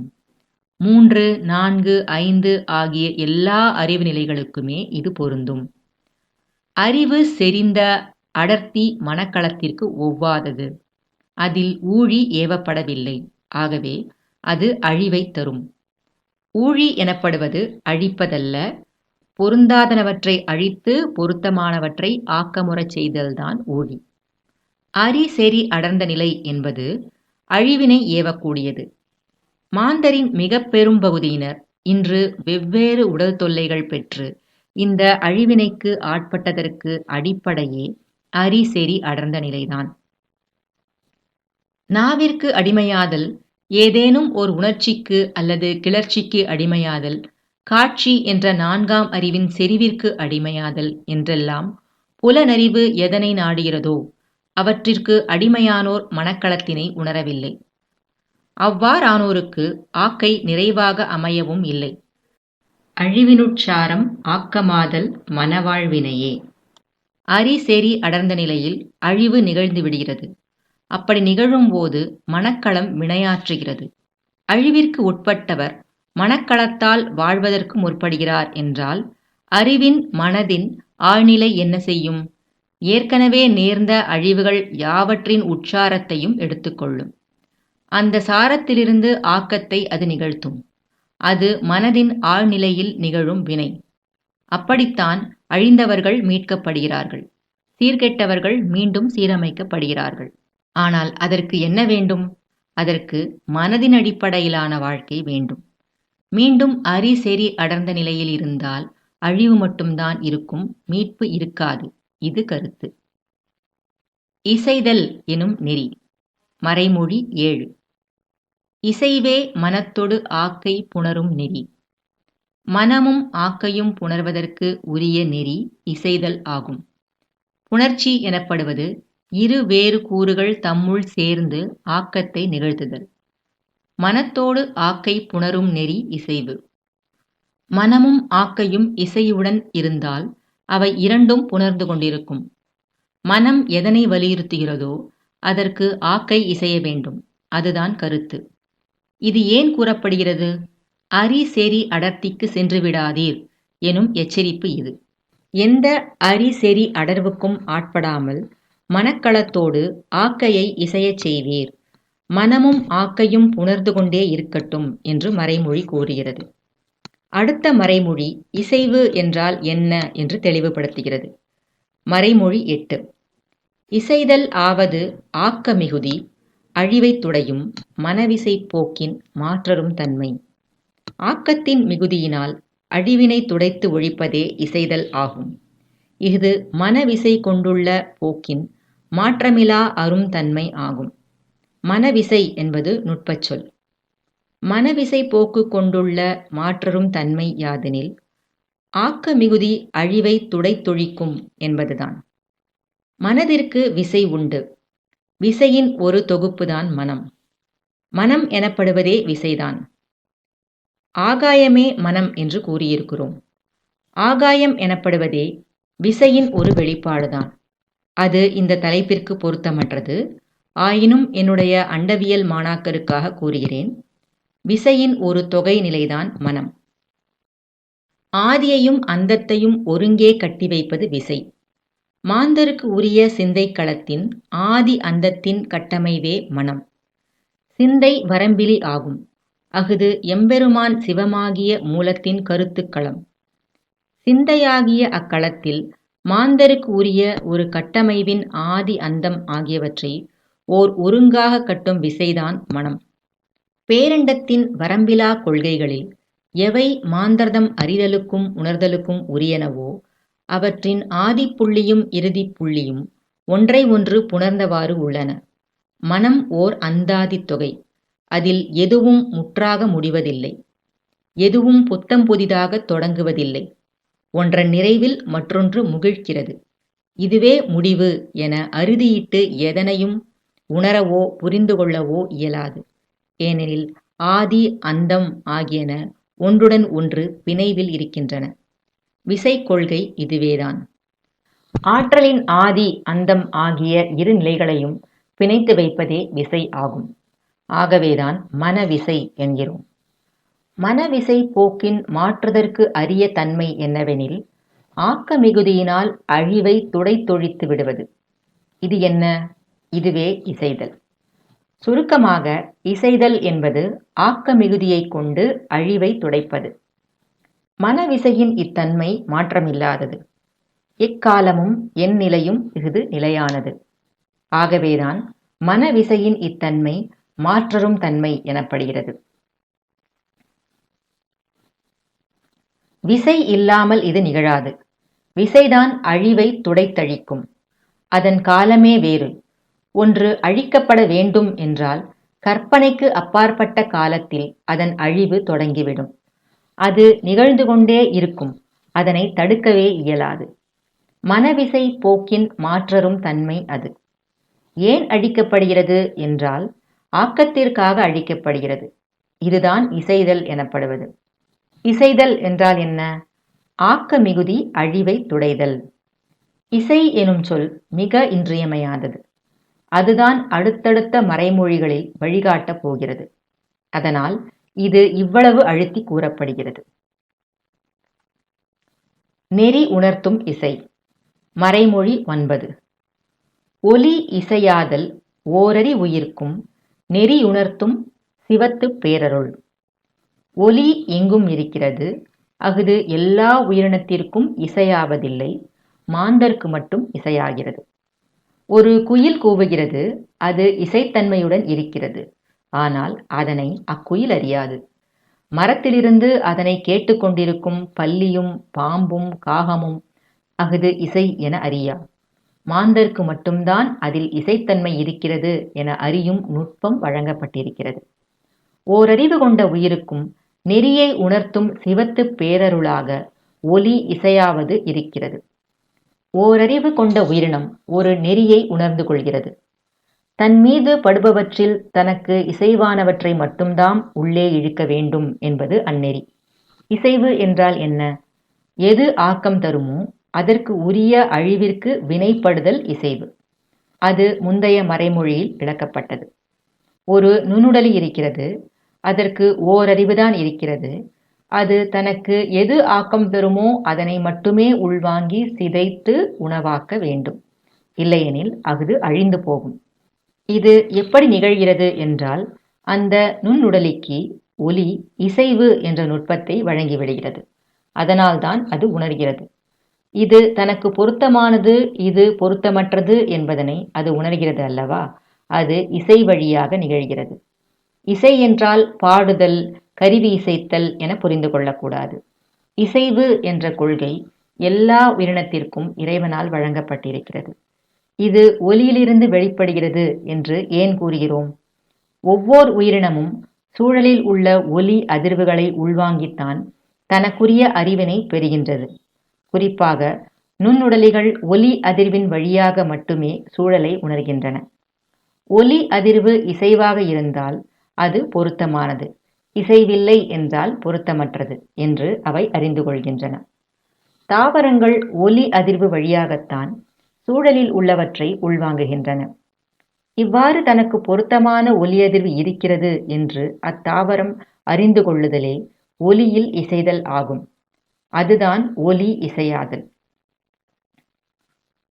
3, 4, 5 ஆகிய எல்லா அறிவு நிலைகளுக்குமே இது பொருந்தும். அறிவு செறிந்த அடர்த்தி மனக்களத்திற்கு ஒவ்வாதது. அதில் ஊழி ஏவப்படவில்லை. ஆகவே அது அழிவை தரும். ஊழி எனப்படுவது அழிப்பதல்ல, பொருந்தாதனவற்றை அழித்து பொருத்தமானவற்றை ஆக்கமுறச் செய்தல்தான் ஊழி. அறிசெறி அடர்ந்த நிலை என்பது அழிவினை ஏவக்கூடியது. மாந்தரின் மிக பெரும் பகுதியினர் இன்று வெவ்வேறு உடல் தொல்லைகள் பெற்று இந்த அழிவினைக்கு ஆட்பட்டதற்கு அடிப்படையே அறிசெறி அடர்ந்த நிலைதான். நாவிற்கு அடிமையாதல், ஏதேனும் ஓர் உணர்ச்சிக்கு அல்லது கிளர்ச்சிக்கு அடிமையாதல், காட்சி என்ற 4ஆம் அறிவின் செறிவிற்கு அடிமையாதல் என்றெல்லாம் புலனறிவு எதனை நாடுகிறதோ அவற்றிற்கு அடிமையானோர் மனக்களத்தினை உணரவில்லை. அவ்வாறானோருக்கு ஆக்கை நிறைவாக அமையவும் இல்லை. அழிவினுட்சாரம் ஆக்கமாதல் மனவாழ்வினையே. அறிசெறி அடர்ந்த நிலையில் அழிவு நிகழ்ந்து விடுகிறது. அப்படி நிகழும்போது மனக்களம் வினையாற்றுகிறது. அழிவிற்கு உட்பட்டவர் மனக்களத்தால் வாழ்வதற்கு முற்படுகிறார் என்றால் அறிவின் மனதின் ஆழ்நிலை என்ன செய்யும்? ஏற்கனவே நேர்ந்த அழிவுகள் யாவற்றின் உட்சாரத்தையும் எடுத்துக்கொள்ளும். அந்த சாரத்திலிருந்து ஆக்கத்தை அது நிகழ்த்தும். அது மனதின் ஆழ்நிலையில் நிகழும் வினை. அப்படித்தான் அழிந்தவர்கள் மீட்கப்படுகிறார்கள். சீர்கெட்டவர்கள் மீண்டும் சீரமைக்கப்படுகிறார்கள். ஆனால் அதற்கு என்ன வேண்டும்? அதற்கு மனதின் அடிப்படையிலான வாழ்க்கை வேண்டும். மீண்டும் அறிசெறி அடர்ந்த நிலையில் இருந்தால் அழிவு மட்டும்தான் இருக்கும், மீட்பு இருக்காது. இது கருத்து. இசைதல் எனும் நெறி. மறைமொழி 7. இசைவே மனத்தொடு ஆக்கை புணரும் நெறி. மனமும் ஆக்கையும் புணர்வதற்கு உரிய நெறி இசைதல் ஆகும். புணர்ச்சி எனப்படுவது இரு வேறு கூறுகள் தம்முள் சேர்ந்து ஆக்கத்தை நிகழ்த்துதல். மனத்தோடு ஆக்கை புணரும் நெறி இசைவு. மனமும் ஆக்கையும் இசையுடன் இருந்தால் அவை இரண்டும் புணர்ந்து கொண்டிருக்கும். மனம் எதனை வலியுறுத்துகிறதோ அதற்கு ஆக்கை இசைய வேண்டும். அதுதான் கருத்து. இது ஏன் கூறப்படுகிறது? அறிசெறி அடர்த்திக்கு சென்று விடாதீர் எனும் எச்சரிப்பு இது. எந்த அறிசெறி அடர்வுக்கும் ஆட்படாமல் மனக்களத்தோடு ஆக்கையை இசையச் செய்வீர். மனமும் ஆக்கையும் புணர்ந்து கொண்டே இருக்கட்டும் என்று மறைமொழி கூறுகிறது. அடுத்த மறைமொழி இசைவு என்றால் என்ன என்று தெளிவுபடுத்துகிறது. மறைமொழி 8. இசைதல் ஆவது ஆக்க மிகுதி, அழிவைத் துடையும் மனவிசை போக்கின் மாற்றரும் தன்மை. ஆக்கத்தின் மிகுதியினால் அழிவினை துடைத்து ஒழிப்பதே இசைதல் ஆகும். இது மனவிசை கொண்டுள்ள போக்கின் மாற்றமிலா அரும் தன்மை ஆகும். மனவிசை என்பது நுட்பச் சொல். மனவிசை போக்கு கொண்டுள்ள மாற்றரும் தன்மை யாதெனில் ஆக்க மிகுதி அழிவை துடைத்தொழிக்கும் என்பதுதான். மனதிற்கு விசை உண்டு. விசையின் ஒரு தொகுப்புதான் மனம். மனம் எனப்படுவதே விசைதான். ஆகாயமே மனம் என்று கூறியிருக்கிறோம். ஆகாயம் எனப்படுவதே விசையின் ஒரு வெளிப்பாடுதான். அது இந்த தலைப்பிற்கு பொருத்தமற்றது. ஆயினும் என்னுடைய அண்டவியல் மாணாக்கருக்காக கூறுகிறேன். விசையின் ஒரு தொகை நிலைதான் மனம். ஆதியையும் அந்தத்தையும் ஒருங்கே கட்டி வைப்பது விசை. மாந்தருக்கு உரிய சிந்தை களத்தின் ஆதி அந்தத்தின் கட்டமைவே மனம். சிந்தை வரம்பிலி ஆகும். அஃது எம்பெருமான் சிவமாகிய மூலத்தின் கருத்துக்களம். சிந்தையாகிய அக்களத்தில் மாந்தருக்கு உரிய ஒரு கட்டமைவின் ஆதி அந்தம் ஆகியவற்றை ஓர் ஒருங்காக கட்டும் விசைதான் மனம். பேரண்டத்தின் வரம்பிலா கொள்கைகளில் எவை மாந்தர்தம் அறிதலுக்கும் உணர்தலுக்கும் உரியனவோ அவற்றின் ஆதிப்புள்ளியும் இறுதிப் புள்ளியும் ஒன்றை ஒன்று புணர்ந்தவாறு உள்ளன. மனம் ஓர் அந்தாதித் தொகை. அதில் எதுவும் முற்றாக முடிவதில்லை. எதுவும் புத்தம் புதிதாக தொடங்குவதில்லை. ஒன்றன் நிறைவில் மற்றொன்று முகிழ்க்கிறது. இதுவே முடிவு என அறுதியிட்டு எதனையும் உணரவோ புரிந்து கொள்ளவோ இயலாது. ஏனெனில் ஆதி அந்தம் ஆகியன ஒன்றுடன் ஒன்று பிணைவில் இருக்கின்றன. விசை கொள்கை இதுவேதான். ஆற்றலின் ஆதி அந்தம் ஆகிய இரு நிலைகளையும் பிணைத்து வைப்பதே விசை ஆகும். ஆகவேதான் மனவிசை என்கிறோம். மனவிசை போக்கின் மாற்றுதற்கு அரிய தன்மை என்னவெனில் ஆக்க மிகுதியினால் அழிவை துடைத்தொழித்து விடுவது. இது என்ன? இதுவே இசைதல். சுருக்கமாக இசைதல் என்பது ஆக்க மிகுதியைக் கொண்டு அழிவை துடைப்பது. மனவிசையின் இத்தன்மை மாற்றமில்லாதது. எக்காலமும் என் நிலையும் இது நிலையானது. ஆகவேதான் மனவிசையின் இத்தன்மை மாற்றரும் தன்மை எனப்படுகிறது. விசை இல்லாமல் இது நிகழாது. விசைதான் அழிவை துடைத்தழிக்கும். அதன் காலமே வேறு. ஒன்று அழிக்கப்பட வேண்டும் என்றால் கற்பனைக்கு அப்பாற்பட்ட காலத்தில் அதன் அழிவு தொடங்கிவிடும். அது நிகழ்ந்து கொண்டே இருக்கும். அதனை தடுக்கவே இயலாது. மனவிசை போக்கின் மாற்றரும் தன்மை அது. ஏன் அழிக்கப்படுகிறது என்றால் ஆக்கத்திற்காக அழிக்கப்படுகிறது. இதுதான் இசைதல் எனப்படுவது. இசைதல் என்றால் என்ன? ஆக்க மிகுதி அழிவை துடைதல். இசை எனும் சொல் மிக இன்றியமையாதது. அதுதான் அடுத்தடுத்த மறைமொழிகளில் வழிகாட்டப் போகிறது. அதனால் இது இவ்வளவு அழுத்தி கூறப்படுகிறது. நெறி உணர்த்தும் இசை. மறைமொழி 9. ஒலி இசையாதல் ஓரறி உயிர்க்கும் நெறியுணர்த்தும் சிவத்துப் பேரருள். ஒலி எங்கும் இருக்கிறது. அஃது எல்லா உயிரினத்திற்கும் இசையாவதில்லை. மாந்தர்க்கு மட்டும் இசையாகிறது. ஒரு குயில் கூவுகிறது. அது இசைத்தன்மையுடன் இருக்கிறது. ஆனால் அதனை அக்குயில் அறியாது. மரத்திலிருந்து அதனை கேட்டுக்கொண்டிருக்கும் பல்லியும் பாம்பும் காகமும் அஃது இசை என அறியா. மாந்தர்க்கு மட்டும்தான் அதில் இசைத்தன்மை இருக்கிறது என அறியும் நுட்பம் வழங்கப்பட்டிருக்கிறது. ஓரறிவு கொண்ட உயிருக்கும் நெறியை உணர்த்தும் சிவத்துப் பேரருளாக ஒலி இசையாவது இருக்கிறது. ஓரறிவு கொண்ட உயிரினம் ஒரு நெறியை உணர்ந்து கொள்கிறது. தன் மீது படுபவற்றில் தனக்கு இசைவானவற்றை மட்டும்தான் உள்ளே இழுக்க வேண்டும் என்பது அந்நெறி. இசைவு என்றால் என்ன? எது ஆக்கம் தருமோ அதற்கு உரிய அழிவிற்கு வினைப்படுதல் இசைவு. அது முந்தைய மறைமொழியில் விளக்கப்பட்டது. ஒரு நுண்ணுடலி இருக்கிறது. அதற்கு ஓரறிவுதான் இருக்கிறது. அது தனக்கு எது ஆக்கம் தருமோ அதனை மட்டுமே உள்வாங்கி சிதைத்து உணவாக்க வேண்டும். இல்லையெனில் அஃது அழிந்து போகும். இது எப்படி நிகழ்கிறது என்றால் அந்த நுண்ணுடலிக்கு ஒலி இசைவு என்ற நுட்பத்தை வழங்கிவிடுகிறது. அதனால்தான் அது உணர்கிறது. இது தனக்கு பொருத்தமானது, இது பொருத்தமற்றது என்பதனை அது உணர்கிறது அல்லவா? அது இசை வழியாக நிகழ்கிறது. இசை என்றால் பாடுதல், கருவி இசைத்தல் என புரிந்து கொள்ளக்கூடாது. இசைவு என்ற கொள்கை எல்லா உயிரினத்திற்கும் இறைவனால் வழங்கப்பட்டிருக்கிறது. இது ஒலியிலிருந்து வெளிப்படுகிறது என்று ஏன் கூறுகிறோம்? ஒவ்வொரு உயிரினமும் சூழலில் உள்ள ஒலி அதிர்வுகளை உள்வாங்கித்தான் தனக்குரிய அறிவினை பெறுகின்றது. குறிப்பாக நுண்ணுடலிகள் ஒலி அதிர்வின் வழியாக மட்டுமே சூழலை உணர்கின்றன. ஒலி அதிர்வு இசைவாக இருந்தால் அது பொருத்தமானது, இசைவில்லை என்றால் பொருத்தமற்றது என்று அவை அறிந்து கொள்கின்றன. தாவரங்கள் ஒலி அதிர்வு வழியாகத்தான் சூழலில் உள்ளவற்றை உள்வாங்குகின்றன. இவ்வாறு தனக்கு பொருத்தமான ஒலியதிர்வு இருக்கிறது என்று அத்தாவரம் அறிந்து கொள்ளுதலே ஒலியில் இசைதல் ஆகும். அதுதான் ஒலி இசையாதல்.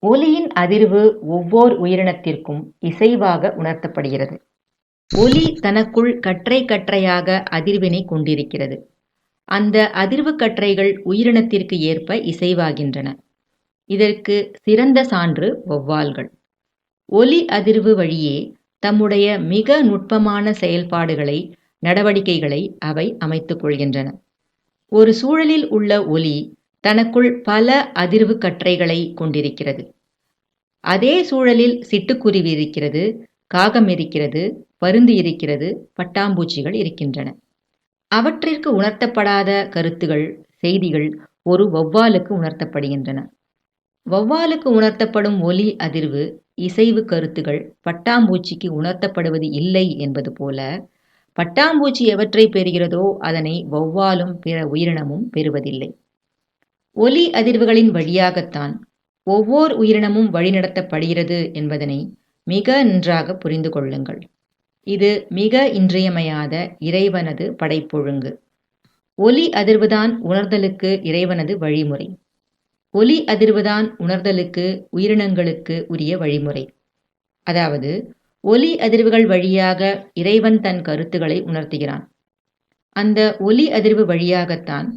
ஒலியின் அதிர்வு ஒவ்வொரு உயிரினத்திற்கும் இசைவாக உணர்த்தப்படுகிறது. ஒலி தனக்குள் கற்றை கற்றையாக அதிர்வினை கொண்டிருக்கிறது. அந்த அதிர்வு கற்றைகள் உயிரினத்திற்கு ஏற்ப இசைவாகின்றன. இதற்கு சிறந்த சான்று வௌவால்கள். ஒலி அதிர்வு வழியே தம்முடைய மிக நுட்பமான செயல்பாடுகளை, நடவடிக்கைகளை அவை அமைத்துக் கொள்கின்றன. ஒரு சூழலில் உள்ள ஒலி தனக்குள் பல அதிர்வு கற்றைகளை கொண்டிருக்கிறது. அதே சூழலில் சிட்டுக்குருவி இருக்கிறது, காகம் இருக்கிறது, பருந்து இருக்கிறது, பட்டாம்பூச்சிகள் இருக்கின்றன. அவற்றிற்கு உணர்த்தப்படாத கருத்துகள், செய்திகள் ஒரு வௌவாலுக்கு உணர்த்தப்படுகின்றன. வௌவாலுக்கு உணர்த்தப்படும் ஒலி அதிர்வு, இசைவு கருத்துகள் பட்டாம்பூச்சிக்கு உணர்த்தப்படுவது இல்லை என்பது போல, பட்டாம்பூச்சி எவற்றை பெறுகிறதோ அதனை வௌவாலும் பிற உயிரினமும் பெறுவதில்லை. ஒலி அதிர்வுகளின் வழியாகத்தான் ஒவ்வொரு உயிரினமும் வழிநடத்தப்படுகிறது என்பதனை மிக நன்றாக புரிந்து கொள்ளுங்கள். இது மிக இன்றியமையாத இறைவனது படைப்பொழுங்கு. ஒலி அதிர்வுதான் உணர்தலுக்கு இறைவனது வழிமுறை. ஒலி அதிர்வுதான் உணர்தலுக்கு உயிரினங்களுக்கு உரிய வழிமுறை. அதாவது ஒலி அதிர்வுகள் வழியாக இறைவன் தன் கருத்துக்களை உணர்த்துகிறான். அந்த ஒலி அதிர்வு வழியாகத்தான்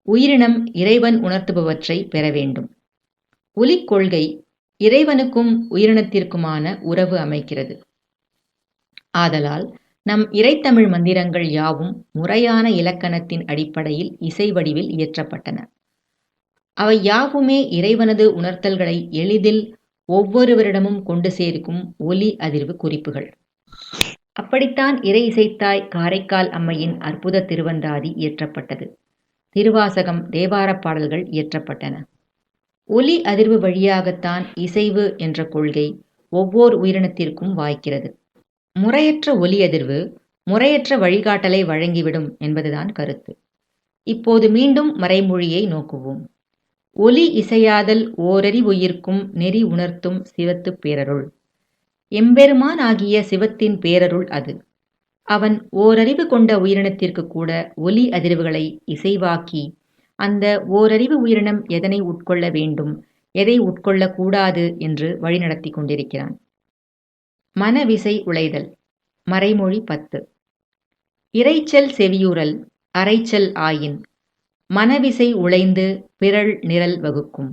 உயிரினம் இறைவன் உணர்த்துபவற்றை பெற வேண்டும். ஒலிக் கொள்கை இறைவனுக்கும் உயிரினத்திற்குமான உறவு அமைக்கிறது. ஆதலால் நம் இறைத்தமிழ் மந்திரங்கள் யாவும் முறையான இலக்கணத்தின் அடிப்படையில் இசை வடிவில் இயற்றப்பட்டன. அவை யாவுமே இறைவனது உணர்த்தல்களை எளிதில் ஒவ்வொருவரிடமும் கொண்டு சேர்க்கும் ஒலி அதிர்வு குறிப்புகள். அப்படித்தான் இறை இசைத்தாய் காரைக்கால் அம்மையின் அற்புத திருவந்தாதி இயற்றப்பட்டது. திருவாசகம், தேவாரப் பாடல்கள் இயற்றப்பட்டன. ஒலி அதிர்வு வழியாகத்தான் இசைவு என்ற கொள்கை ஒவ்வொரு உயிரினத்திற்கும் வாய்க்கிறது. முறையற்ற ஒலி அதிர்வு முறையற்ற வழிகாட்டலை வழங்கிவிடும் என்பதுதான் கருத்து. இப்போது மீண்டும் மறைமொழியை நோக்குவோம். ஒலி இசையாதல் ஓரறிவுயிர்க்கும் நெறி உணர்த்தும் சிவத்து பேரருள். எம்பெருமான் ஆகிய சிவத்தின் பேரருள் அது. அவன் ஓரறிவு கொண்ட உயிரினத்திற்கு கூட ஒலி அதிர்வுகளை இசைவாக்கி அந்த ஓரறிவு உயிரினம் எதனை உட்கொள்ள வேண்டும், எதை உட்கொள்ளக்கூடாது என்று வழிநடத்தி கொண்டிருக்கிறான். மனவிசை உளைதல். மறைமொழி 10. இரைச்சல் செவியுறல் அரைச்சல் ஆயின் மனவிசை உளைந்து பிறழ் நிரல் வகுக்கும்.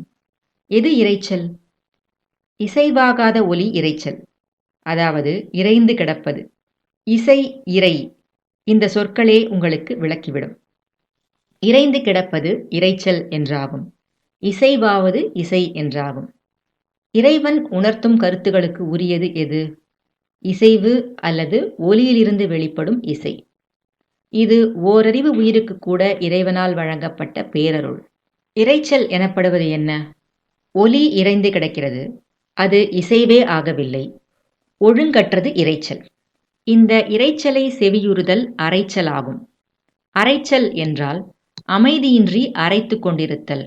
எது இரைச்சல்? இசைவாகாத ஒலி இரைச்சல், அதாவது இறைந்து கிடப்பது. இசை, இறை இந்த சொற்களே உங்களுக்கு விளக்கிவிடும். இறைந்து கிடப்பது இரைச்சல் என்றாகும். இசைவாவது இசை என்றாகும். இறைவன் உணர்த்தும் கருத்துகளுக்கு உரியது எது? இசைவு அல்லது ஒலியிலிருந்து வெளிப்படும் இசை. இது ஓரறிவு உயிருக்கு கூட இறைவனால் வழங்கப்பட்ட பேரருள். இரைச்சல் எனப்படுவது என்ன? ஒலி இறைந்து கிடக்கிறது, அது இசைவே ஆகவில்லை, ஒழுங்கற்றது இரைச்சல். இந்த இரைச்சலை செவியுறுதல் அரைச்சல் ஆகும். அரைச்சல் என்றால் அமைதியின்றி அரைத்து கொண்டிருத்தல்.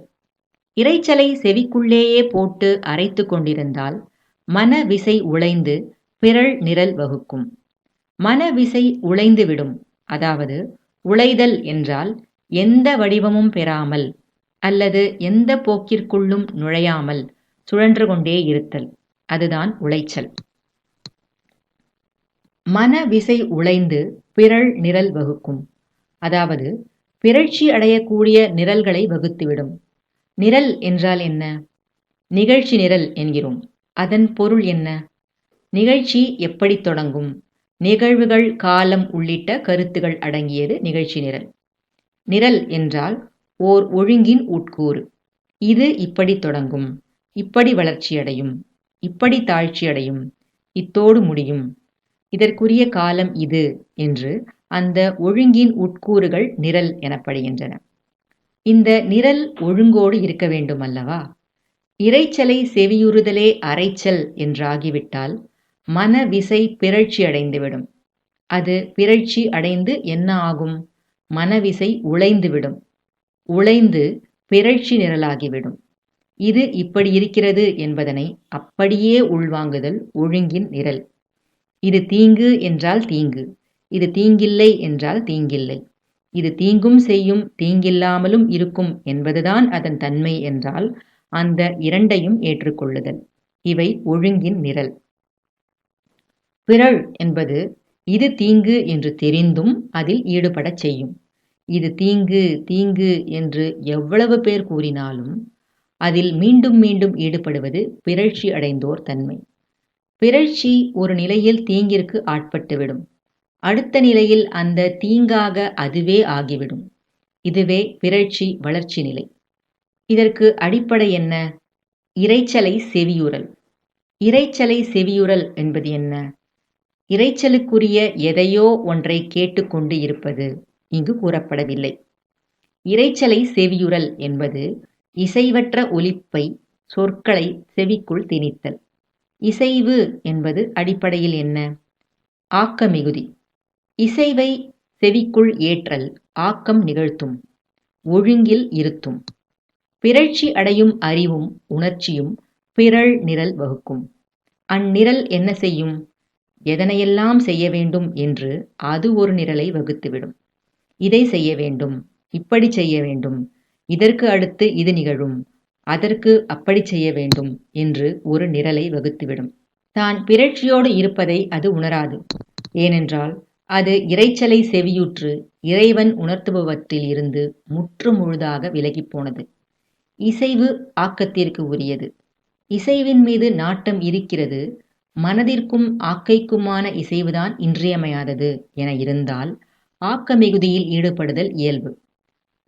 இரைச்சலை செவிக்குள்ளேயே போட்டு அரைத்து கொண்டிருந்தால் மனவிசை உளைந்து பிறழ் நிரல் வகுக்கும். மனவிசை உளைந்துவிடும். அதாவது உளைதல் என்றால் எந்த வடிவமும் பெறாமல் அல்லது எந்த போக்கிற்குள்ளும் நுழையாமல் சுழன்று கொண்டே இருத்தல். அதுதான் உளைச்சல். மனவிசை உளைந்து பிறழ் நிரல் வகுக்கும். அதாவது பிறழ்ச்சி அடையக்கூடிய நிரல்களை வகுத்துவிடும். நிரல் என்றால் என்ன? நிகழ்ச்சி நிரல் என்கிறோம். அதன் பொருள் என்ன? நிகழ்ச்சி எப்படி தொடங்கும், நிகழ்வுகள், காலம் உள்ளிட்ட கருத்துகள் அடங்கியது நிகழ்ச்சி நிரல். நிரல் என்றால் ஓர் ஒழுங்கின் உட்கூறு. இது இப்படி தொடங்கும், இப்படி வளர்ச்சியடையும், இப்படி தாழ்ச்சியடையும், இத்தோடு முடியும், இதற்குரிய காலம் இது என்று அந்த ஒழுங்கின் உட்கூறுகள் நிரல் எனப்படுகின்றன. இந்த நிரல் ஒழுங்கோடு இருக்க வேண்டும் அல்லவா? இரைச்சலை செவியுறுதலே அரைச்சல் என்றாகிவிட்டால் மனவிசை பிறழ்ச்சி அடைந்துவிடும். அது பிறழ்ச்சி அடைந்து என்ன ஆகும்? மனவிசை உளைந்துவிடும். உளைந்து பிறழ்ச்சி நிரலாகிவிடும். இது இப்படி இருக்கிறது என்பதனை அப்படியே உள்வாங்குதல் ஒழுங்கின் நிரல். இது தீங்கு என்றால் தீங்கு, இது தீங்கில்லை என்றால் தீங்கில்லை, இது தீங்கும் செய்யும் தீங்கில்லாமலும் இருக்கும் என்பதுதான் அதன் தன்மை என்றால் அந்த இரண்டையும் ஏற்றுக்கொள்ளுதல். இவை ஒழுங்கின் நிரல். பிறழ் என்பது இது தீங்கு என்று தெரிந்தும் அதில் ஈடுபடச் செய்யும். இது தீங்கு தீங்கு என்று எவ்வளவு பேர் கூறினாலும் அதில் மீண்டும் மீண்டும் ஈடுபடுவது பிறழ்ச்சி அடைந்தோர் தன்மை. பிறழ்ச்சி ஒரு நிலையில் தீங்கிற்கு ஆட்பட்டுவிடும், அடுத்த நிலையில் அந்த தீங்காக அதுவே ஆகிவிடும். இதுவே பிறழ்ச்சி வளர்ச்சி நிலை. இதற்கு அடிப்படை என்ன? இரைச்சலை செவியுறல். இரைச்சலை செவியுறல் என்பது என்ன? இரைச்சலுக்குரிய எதையோ ஒன்றை கேட்டுக்கொண்டு இருப்பது இங்கு கூறப்படவில்லை. இரைச்சலை செவியுறல் என்பது இசைவற்ற ஒலிப்பை சொற்களை செவிக்குள் திணித்தல். இசைவு என்பது அடிப்படையில் என்ன? ஆக்க மிகுதி. இசைவை செவிக்குள் ஏற்றல் ஆக்கம் நிகழ்த்தும், ஒழுங்கில் இருத்தும். பிறழ்ச்சி அடையும் அறிவும் உணர்ச்சியும் பிறழ் நிரல் வகுக்கும். அந்நிரல் என்ன செய்யும்? எதனையெல்லாம் செய்ய வேண்டும் என்று அது ஒரு நிரலை வகுத்துவிடும். இதை செய்ய வேண்டும், இப்படி செய்ய வேண்டும், இதற்கு அடுத்து இது நிகழும், அதற்கு அப்படி செய்ய வேண்டும் என்று ஒரு நிரலை வகுத்துவிடும். தான் பிறழ்ச்சியோடு இருப்பதை அது உணராது. ஏனென்றால் அது இரைச்சலை செவியுற்று இறைவன் உணர்த்துபவற்றில் இருந்து முற்று முழுதாக விலகிப் போனது. இசைவு ஆக்கத்திற்கு உரியது. இசைவின் மீது நாட்டம் இருக்கிறது. மனதிற்கும் ஆக்கைக்குமான இசைவுதான் இன்றியமையாதது என இருந்தால் ஆக்க மிகுதியில் ஈடுபடுதல் இயல்பு.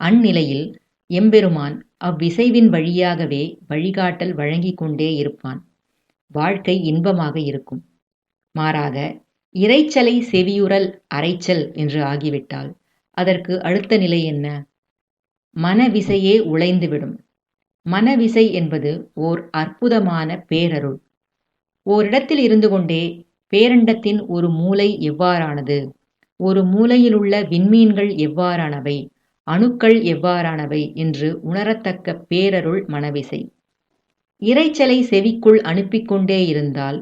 அந்நிலையில் எம்பெருமான் அவ்விசைவின் வழியாகவே வழிகாட்டல் வழங்கிக் கொண்டே இருப்பான். வாழ்க்கை இன்பமாக இருக்கும். மாறாக இரைச்சலை செவியுறல் அரைச்சல் என்று ஆகிவிட்டால் அதற்கு அடுத்த நிலை என்ன? மனவிசையே உழைந்துவிடும். மனவிசை என்பது ஓர் அற்புதமான பேரருள். ஓரிடத்தில் இருந்து கொண்டே பேரண்டத்தின் ஒரு மூலை எவ்வாறானது, ஒரு மூலையிலுள்ள விண்மீன்கள் எவ்வாறானவை, அணுக்கள் எவ்வாறானவை என்று உணரத்தக்க பேரருள் மனவிசை. இரைச்சலை செவிக்குள் அனுப்பிக்கொண்டே இருந்தால்,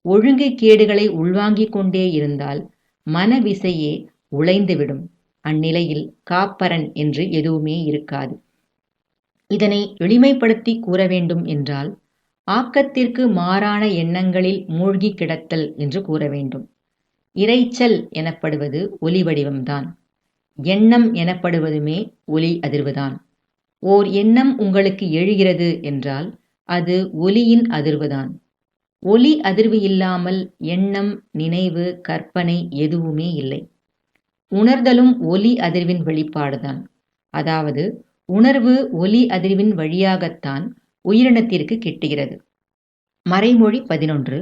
ஒழுங்கு கேடுகளை உள்வாங்கிக் கொண்டே இருந்தால் மனவிசையே உழைந்துவிடும். அந்நிலையில் காப்பரன் என்று எதுவுமே இருக்காது. இதனை எளிமைப்படுத்தி கூற வேண்டும் என்றால் ஆக்கத்திற்கு மாறான எண்ணங்களில் மூழ்கி கிடத்தல் என்று கூற வேண்டும். இரைச்சல் எனப்படுவது ஒலி வடிவம்தான். எண்ணம் எனப்படுவதுமே ஒலி அதிர்வுதான். ஓர் எண்ணம் உங்களுக்கு எழுகிறது என்றால் அது ஒலியின் அதிர்வுதான். ஒலி அதிர்வு இல்லாமல் எண்ணம், நினைவு, கற்பனை எதுவுமே இல்லை. உணர்தலும் ஒலி அதிர்வின் வெளிப்பாடுதான். அதாவது உணர்வு ஒலி அதிர்வின் வழியாகத்தான் உயிரினத்திற்கு கிட்டுகிறது. மறைமொழி 11.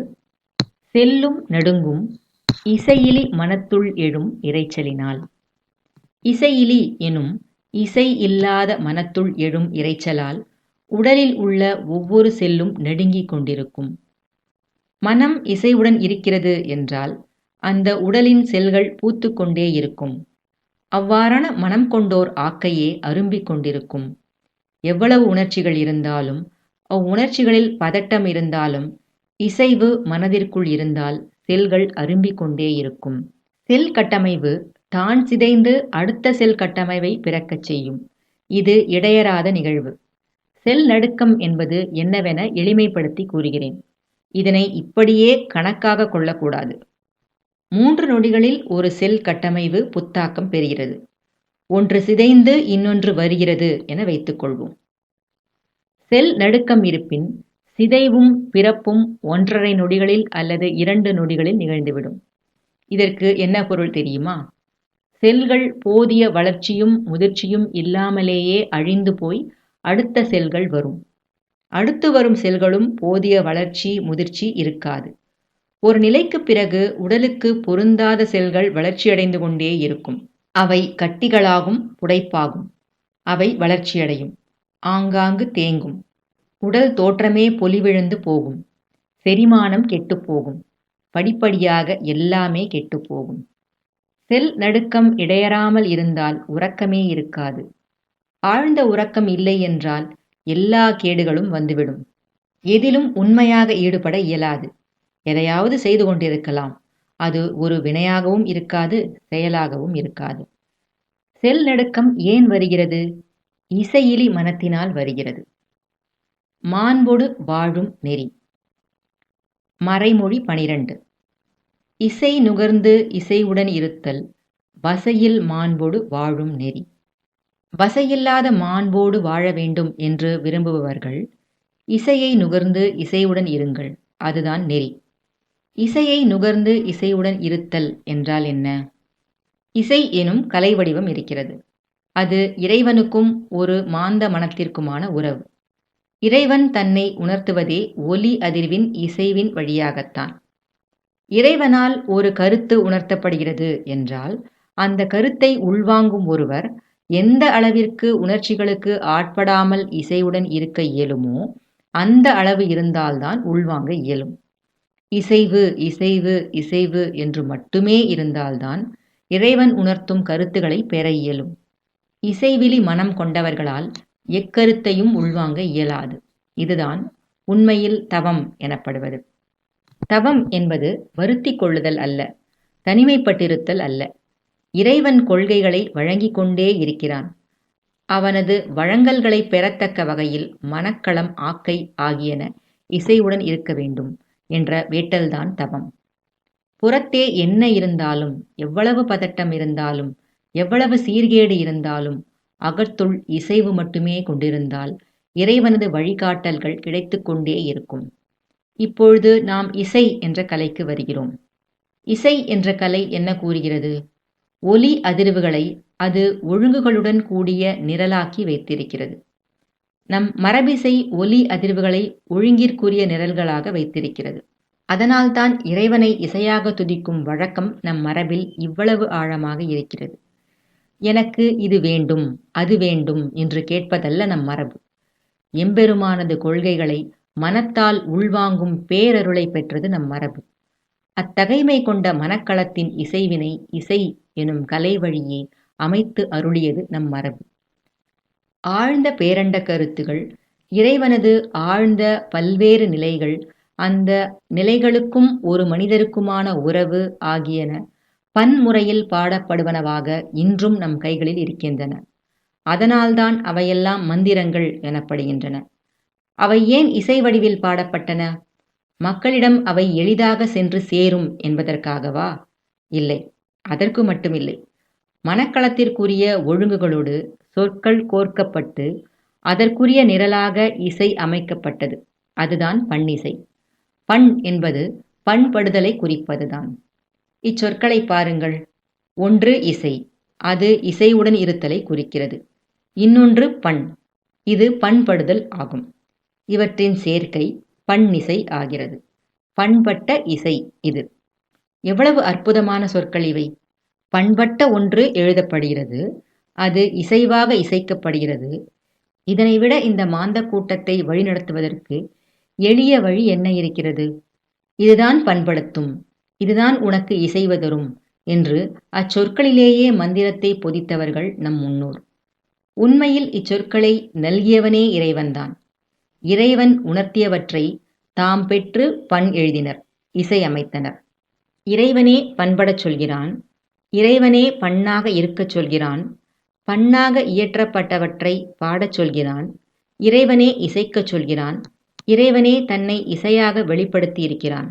செல்லும் நடுங்கும் இசையிலி மனத்துள் எழும் இரைச்சலினால். இசையிலி எனும் இசை இல்லாத மனத்துள் எழும் இரைச்சலால் உடலில் உள்ள ஒவ்வொரு செல்லும் நடுங்கிக் கொண்டிருக்கும். மனம் இசைவுடன் இருக்கிறது என்றால் அந்த உடலின் செல்கள் பூத்துக்கொண்டே இருக்கும். அவ்வாறான மனம் கொண்டோர் ஆக்கையே அரும்பிக் கொண்டிருக்கும். எவ்வளவு உணர்ச்சிகள் இருந்தாலும், அவ்வுணர்ச்சிகளில் பதட்டம் இருந்தாலும், இசைவு மனதிற்குள் இருந்தால் செல்கள் அரும்பிக் கொண்டே இருக்கும். செல் கட்டமைவு தான் சிதைந்து அடுத்த செல் கட்டமைவை பிறக்கச் செய்யும். இது இடையறாத நிகழ்வு. செல் நடுக்கம் என்பது என்னவென எளிமைப்படுத்தி கூறுகிறேன். இதனை இப்படியே கணக்காக கொள்ளக்கூடாது. 3 நொடிகளில் ஒரு செல் கட்டமைவு புத்தாக்கம் பெறுகிறது. ஒன்று சிதைந்து இன்னொன்று வருகிறது என வைத்துக்கொள்வோம். செல் நடுக்கம் இருப்பின் சிதைவும் பிறப்பும் 1½ நொடிகளில் அல்லது 2 நொடிகளில் நிகழ்ந்துவிடும். இதற்கு என்ன பொருள் தெரியுமா? செல்கள் போதிய வளர்ச்சியும் முதிர்ச்சியும் இல்லாமலேயே அழிந்து போய் அடுத்த செல்கள் வரும். அடுத்து வரும் செல்களும் போதிய வளர்ச்சி முதிர்ச்சி இருக்காது. ஒரு நிலைக்கு பிறகு உடலுக்கு பொருந்தாத செல்கள் வளர்ச்சியடைந்து கொண்டே இருக்கும். அவை கட்டிகளாகும், புடைப்பாகும். அவை வளர்ச்சியடையும், ஆங்காங்கு தேங்கும். உடல் தோற்றமே பொலிவிழந்து போகும். செரிமானம் கெட்டுப்போகும். படிப்படியாக எல்லாமே கெட்டுப்போகும். செல் நடுக்கம் இடையறாமல் இருந்தால் உறக்கமே இருக்காது. ஆழ்ந்த உறக்கம் இல்லை என்றால் எல்லா கேடுகளும் வந்துவிடும். எதிலும் உண்மையாக ஈடுபட இயலாது. எதையாவது செய்து கொண்டிருக்கலாம். அது ஒரு வினையாகவும் இருக்காது, செயலாகவும் இருக்காது. செல் நடுக்கம் ஏன் வருகிறது? இசையிலி மனத்தினால் வருகிறது. மாண்பொடு வாழும் நெறி. மறைமொழி 12. இசை நுகர்ந்து இசைவுடன் இருத்தல் வசையில் மாண்பொடு வாழும் நெறி. வசையில்லாத மாண்போடு வாழ வேண்டும் என்று விரும்புபவர்கள் இசையை நுகர்ந்து இசையுடன் இருங்கள், அதுதான் நெறி. இசையை நுகர்ந்து இசையுடன் இருத்தல் என்றால் என்ன? இசை எனும் கலை வடிவம் இருக்கிறது. அது இறைவனுக்கும் ஒரு மாந்த மனத்திற்குமான உறவு. இறைவன் தன்னை உணர்த்துவதே ஒலி அதிர்வின் இசைவின் வழியாகத்தான். இறைவனால் ஒரு கருத்து உணர்த்தப்படுகிறது என்றால் அந்த கருத்தை உள்வாங்கும் ஒருவர் எந்த அளவிற்கு உணர்ச்சிகளுக்கு ஆட்படாமல் இசையுடன் இருக்க இயலுமோ அந்த அளவு இருந்தால்தான் உள்வாங்க இயலும். இசைவு இசைவு இசைவு என்று மட்டுமே இருந்தால்தான் இறைவன் உணர்த்தும் கருத்துக்களை பெற இயலும். இசைவிலி மனம் கொண்டவர்களால் எக்கருத்தையும் உள்வாங்க இயலாது. இதுதான் உண்மையில் தவம் எனப்படுவது. தவம் என்பது வருத்திக் கொள்ளுதல் அல்ல, தனிமைப்பட்டிருத்தல் அல்ல. இறைவன் கொள்கைகளை வழங்கிக் கொண்டே இருக்கிறான். அவனது வழங்கல்களை பெறத்தக்க வகையில் மனக்களம் ஆக்கை ஆகியன இசையுடன் இருக்க வேண்டும் என்ற வேட்டல்தான் தவம். புறத்தே என்ன இருந்தாலும், எவ்வளவு பதட்டம் இருந்தாலும், எவ்வளவு சீர்கேடு இருந்தாலும் அகத்துள் இசைவு மட்டுமே கொண்டிருந்தால் இறைவனது வழிகாட்டல்கள் கிடைத்து கொண்டே இருக்கும். இப்பொழுது நாம் இசை என்ற கலைக்கு வருகிறோம். இசை என்ற கலை என்ன கூறுகிறது? ஒலி அதிர்வுகளை அது ஒழுங்குகளுடன் கூடிய நிரலாக்கி வைத்திருக்கிறது. நம் மரபிசை ஒலி அதிர்வுகளை ஒழுங்கிற்குரிய நிரல்களாக வைத்திருக்கிறது. அதனால்தான் இறைவனை இசையாக துதிக்கும் வழக்கம் நம் மரபில் இவ்வளவு ஆழமாக இருக்கிறது. எனக்கு இது வேண்டும், அது வேண்டும் என்று கேட்பதல்ல நம் மரபு. எம்பெருமானது கொள்கைகளை மனத்தால் உள்வாங்கும் பேரருளை பெற்றது நம் மரபு. அத்தகைமை கொண்ட மனக்களத்தின் இசைவினை இசை எனும் கலை வழியே அமைத்து அருளியது நம் மரபு. ஆழ்ந்த பேரண்ட கருத்துகள், இறைவனது ஆழ்ந்த பல்வேறு நிலைகள், அந்த நிலைகளுக்கும் ஒரு மனிதருக்குமான உறவு ஆகியன பன்முறையில் பாடப்படுவனவாக இன்றும் நம் கைகளில் இருக்கின்றன. அதனால்தான் அவையெல்லாம் மந்திரங்கள் எனப்படுகின்றன. அவை ஏன் இசை வடிவில் பாடப்பட்டன? மக்களிடம் அவை எளிதாக சென்று சேரும் என்பதற்காகவா? இல்லை, அதற்கு மட்டுமில்லை. மனக்களத்திற்குரிய ஒழுங்குகளோடு சொற்கள் கோர்க்கப்பட்டு அதற்குரிய நிரலாக இசை அமைக்கப்பட்டது. அதுதான் பண்ணிசை. பண் என்பது பண்படுதலை குறிப்பதுதான். இச்சொற்களை பாருங்கள். ஒன்று இசை, அது இசையுடன் இருத்தலை குறிக்கிறது. இன்னொன்று பண், இது பண்படுதல் ஆகும். இவற்றின் சேர்க்கை பண்ணிசை ஆகிறது. பண்பட்ட இசை இது. எவ்வளவு அற்புதமான சொற்கள் இவை! பண்பட்ட ஒன்று எழுதப்படுகிறது, அது இசைவாக இசைக்கப்படுகிறது. இதனை விட இந்த மாந்த கூட்டத்தை வழிநடத்துவதற்கு எளிய வழி என்ன இருக்கிறது? இதுதான் பண்படுத்தும், இதுதான் உனக்கு இசைவதரும் என்று அச்சொற்களிலேயே மந்திரத்தை பொதித்தவர்கள் நம் முன்னோர். உண்மையில் இச்சொற்களை நல்கியவனே இறைவன்தான். இறைவன் உணர்த்தியவற்றை தாம் பெற்று பண் எழுதினர், இசை அமைத்தனர். இறைவனே பண்படச் சொல்கிறான், இறைவனே பண்ணாக இருக்கச் சொல்கிறான், பண்ணாக இயற்றப்பட்டவற்றை பாடச் சொல்கிறான், இறைவனே இசைக்கச் சொல்கிறான், இறைவனே தன்னை இசையாக வெளிப்படுத்தி இருக்கிறான்.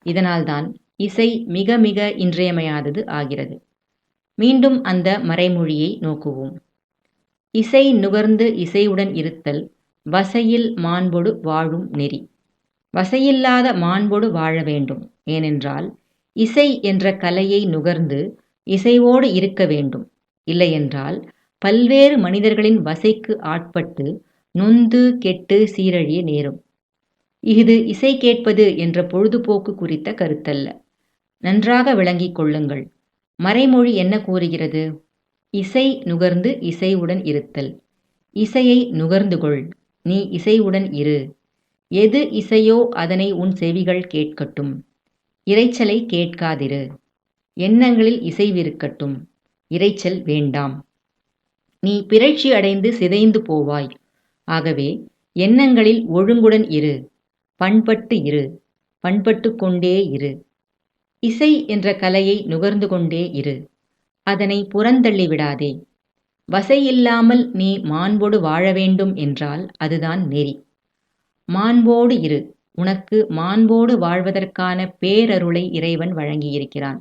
இதனால்தான் இசை மிக மிக இன்றியமையாதது ஆகிறது. மீண்டும் அந்த மறைமொழியை நோக்குவோம். இசை நுகர்ந்து இசையுடன் இருத்தல் வசையில் மாண்பொடு வாழும் நெறி. வசையில்லாத மாண்பொடு வாழ வேண்டும். ஏனென்றால் இசை என்ற கலையை நுகர்ந்து இசைவோடு இருக்க வேண்டும். இல்லையென்றால் பல்வேறு மனிதர்களின் வசைக்கு ஆட்பட்டு நொந்து கெட்டு சீரழிய நேரும். இது இசை கேட்பது என்ற பொழுதுபோக்கு குறித்த கருத்தல்ல. நன்றாக விளங்கிக் கொள்ளுங்கள். மறைமொழி என்ன கூறுகிறது? இசை நுகர்ந்து இசையுடன் இருத்தல். இசையை நுகர்ந்து கொள், நீ இசையுடன் இரு. எது இசையோ அதனை உன் செவிகள் கேட்கட்டும். இரைச்சலை கேட்காதிரு. எண்ணங்களில் இசைவிருக்கட்டும், இரைச்சல் வேண்டாம். நீ பிறழ்ச்சி அடைந்து சிதைந்து போவாய். ஆகவே எண்ணங்களில் ஒழுங்குடன் இரு, பண்பட்டு இரு, பண்பட்டு கொண்டே இரு. இசை என்ற கலையை நுகர்ந்து கொண்டே இரு, அதனை புறந்தள்ளி விடாதே. வசையில்லாமல் நீ மாண்போடு வாழ வேண்டும் என்றால் அதுதான் நெறி. மாண்போடு இரு. உனக்கு மாண்போடு வாழ்வதற்கான பேரருளை இறைவன் வழங்கியிருக்கிறான்.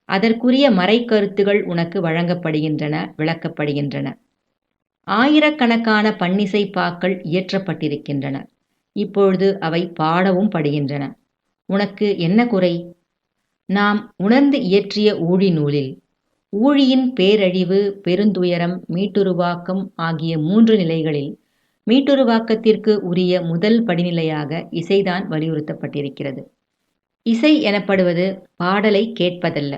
அதற்குரிய மறைக்கருத்துகள் உனக்கு வழங்கப்படுகின்றன, விளக்கப்படுகின்றன. ஆயிரக்கணக்கான பன்னிசை பாக்கள் இயற்றப்பட்டிருக்கின்றன. இப்பொழுது அவை பாடவும் படுகின்றன. உனக்கு என்ன குறை? நாம் உணர்ந்து இயற்றிய ஊழி நூலில் ஊழியின் பேரழிவு, பெருந்துயரம், மீட்டுருவாக்கம் ஆகிய 3 நிலைகளில் மீட்டுருவாக்கத்திற்கு உரிய முதல் படிநிலையாக இசைதான் வலியுறுத்தப்பட்டிருக்கிறது. இசை எனப்படுவது பாடலை கேட்பதல்ல.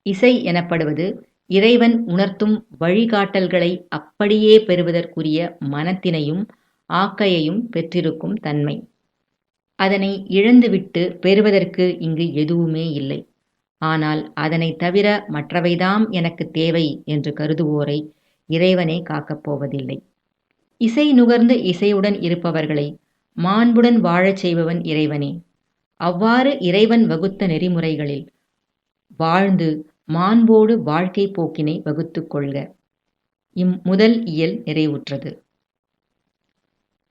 இசை எனப்படுவது இறைவன் உணர்த்தும் வழிகாட்டல்களை அப்படியே பெறுவதற்குரிய மனத்தினையும் ஆக்கையையும் பெற்றிருக்கும் தன்மை. அதனை இழந்துவிட்டு பெறுவதற்கு இங்கு எதுவுமே இல்லை. ஆனால் அதனை தவிர மற்றவைதாம் எனக்கு தேவை என்று கருதுவோரை இறைவனே காக்கப் போவதில்லை. இசை நுகர்ந்து இசையுடன் இருப்பவர்களை மாண்புடன் வாழச் செய்பவன் இறைவனே. அவ்வாறு இறைவன் வகுத்த நெறிமுறைகளில் வாழ்ந்து மாண்போடு வாழ்க்கை போக்கினை வகுத்துக் கொள்க. முதல் இயல் நிறைவுற்றது.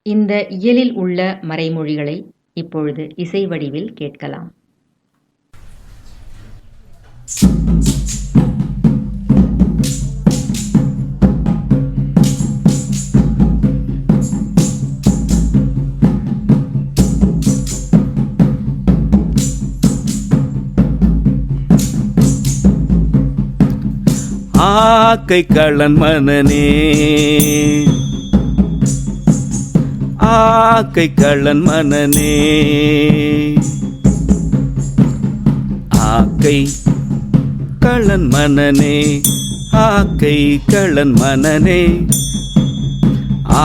இந்த இயலில் உள்ள மறைமொழிகளை இப்பொழுது இசை வடிவில் கேட்கலாம். ஆக்கை கள்ளன் மனனே, ஆக்கை கள்ளன் மனனே, ஆக்கை கள்ளன் மனனே, ஆக்கை கள்ளன் மனனே,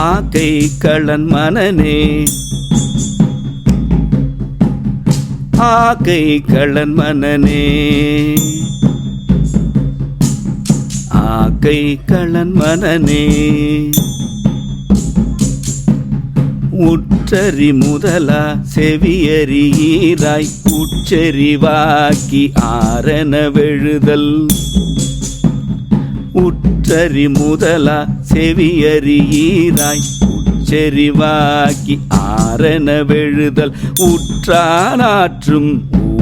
ஆக்கை கள்ளன் மனனே, ஆக்கை கள்ளன் மனனே, ஆக்கை கள்ளன் மனனே. உற்றறி முதலா செவியறி ஈராய் உச்சரிவாக்கி ஆரண வெழுதல். உற்றறி முதலா செவியறி ஈராய் உச்சரிவாக்கி ஆரண வெழுதல். உற்றானாற்றும்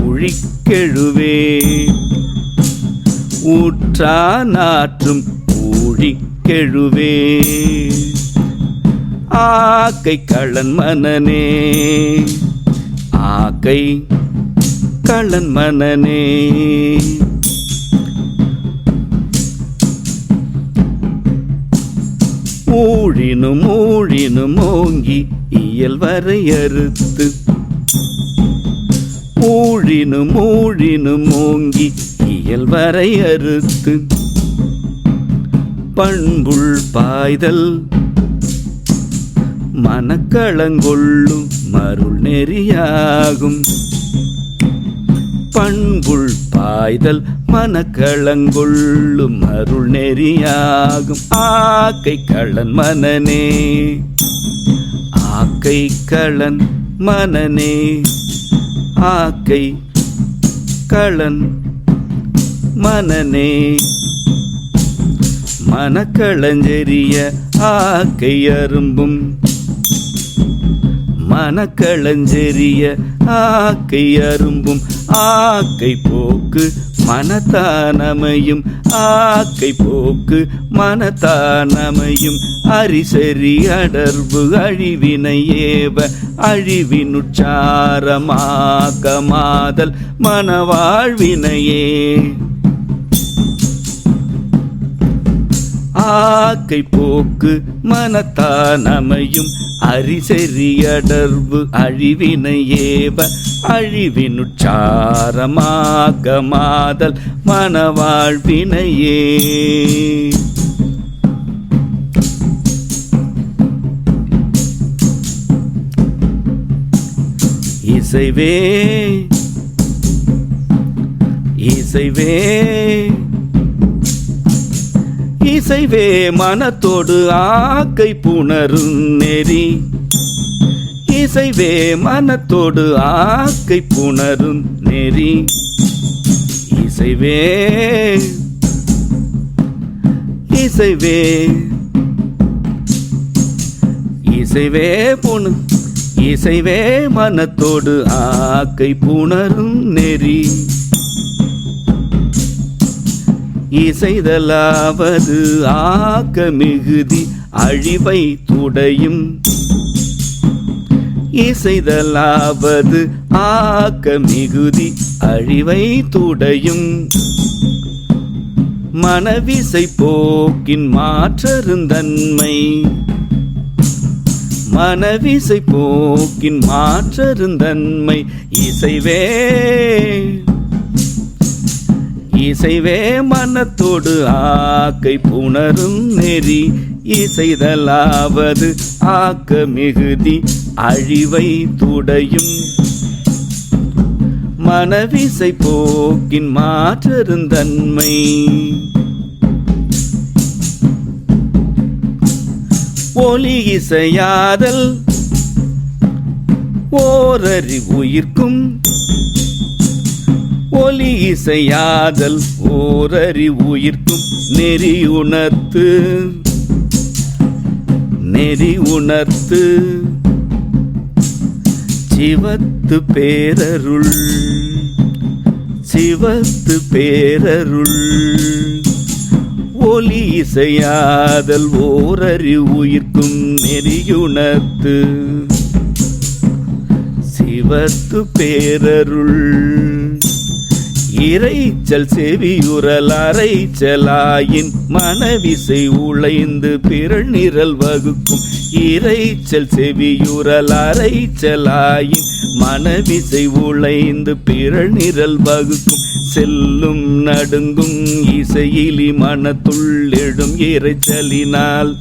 ஊழிக்கெழுவே, ஊற்றானாற்றும் ஊழிக்கெழுவே. ஆக்கை கள்ளன் மனனே, ஆக்கை கள்ளன் மனனே. ஊழினும் ஊழினும் ஓங்கி இயல் வரையறுத்து, ஊழினும் ஊழினும் ஓங்கி இயல் வரையறுத்து. பண்புள் பாய்தல் மனக்களங்கொள்ளும் மருள் நெறியாகும். பண்புள் பாய்தல் மனக்களங்கொள்ளும் மருள் நெறியாகும். ஆக்கை கள்ளன் மனனே, ஆக்கை கள்ளன் மனனே, ஆக்கை கள்ளன் மனனே. மனக்களஞ்செறிய ஆக்கை அரும்பும், மனக்களஞ்செறிய ஆக்கை அரும்பும். ஆக்கை போக்கு மனத்தானமையும், ஆக்கை போக்கு மனத்தானமையும். அரிசரி அடர்வு அழிவினை ஏவ அழிவினுச்சாரமாகமாதல் மனவாழ்வினையே. ஆக்கை போக்கு மனத்தானமையும், அரிசெறியடர்வு அழிவினை ஏவ அழிவினுச்சாரமாகமாதல் மனவாழ்வினையே. இசைவே இசைவே இசைவே மனத்தோடு ஆக்கை புணரும் நெறி. இசைவே மனத்தோடு ஆக்கை புணரும் நெறி. இசைவே இசைவே இசைவே புணு இசைவே மனத்தோடு ஆக்கை புணரும் நெறி. இசைதலாவது ஆக்க மிகுதி அழிவை துடையும். இசைதலாவது ஆக்க மிகுதி அழிவை துடையும். மனவிசை போக்கின் மாற்றருந்தன்மை. மனவிசை போக்கின் மாற்றருந்தன்மை. இசைவே இசைவே மனத்தோடு ஆக்கை புணரும் நெறி. இசைதலாவது ஆக்க மிகுதி அழிவை துடையும். மனவிசை போக்கின் மாற்றருந்தன்மை. ஒலி இசையாதல் ஓரறிவுயிர்க்கும். ஒலி இசையாதல் ஓரறிவுயிர்க்கும். நெறி உணர்த்து நெறி உணர்த்து சிவத்து பேரருள். சிவத்து பேரருள். ஒலி இசையாதல் ஓரறிவுயிர்க்கும். நெறியுணர்த்து சிவத்து பேரருள். இறைச்சல் செவியுறல் அரைச்சலாயின் மனவிசை உழைந்து பிறழ் நிரல் வகுக்கும். இறைச்சல் செவியுறல் அரைச்சலாயின் மனவிசை உழைந்து பிறழ் நிரல் வகுக்கும். செல்லும் நடுங்கும் இசையிலி மனத்துள்ளெழும் இறைச்சலினால்.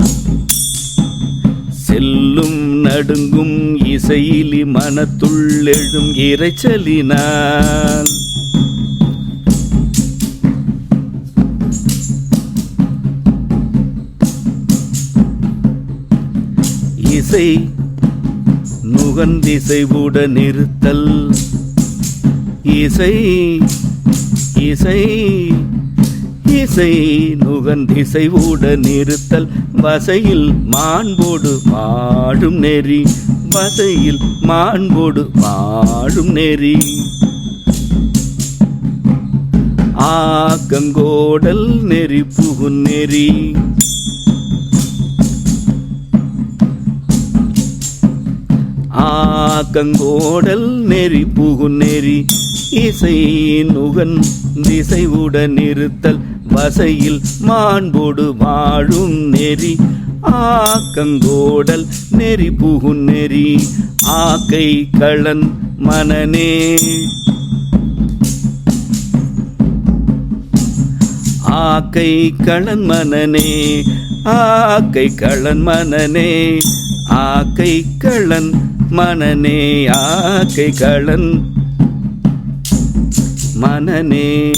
செல்லும் நடுங்கும் இசையிலி மனத்துள்ளெழும் இறைச்சலினால். இசை நுகர்ந்திசைவுடன் இருத்தல். இசை இசை இசை நுகர்ந்திசைவுடன் இருத்தல். வசையில் மாண்போடு வாழும் நெறி. வசையில் மாண்போடு வாழும் நெறி. ஆக்கங்கோடல் நெறி புகுந் நெறி. ஆக்கங்கோடல் நெறி புகுந் நெறி. இசை நுகன் திசைவுடன் இருத்தல். வசையில் மாண்போடு வாழும் நெறி. ஆக்கங்கோடல் நெறி புகுந் நெறி. ஆக்கை களன் மனனே. ஆக்கை களன் மனனே. ஆக்கை களன் மனனே. ஆக்கை களன் மனனே. ஆக்கை களன் மனனே.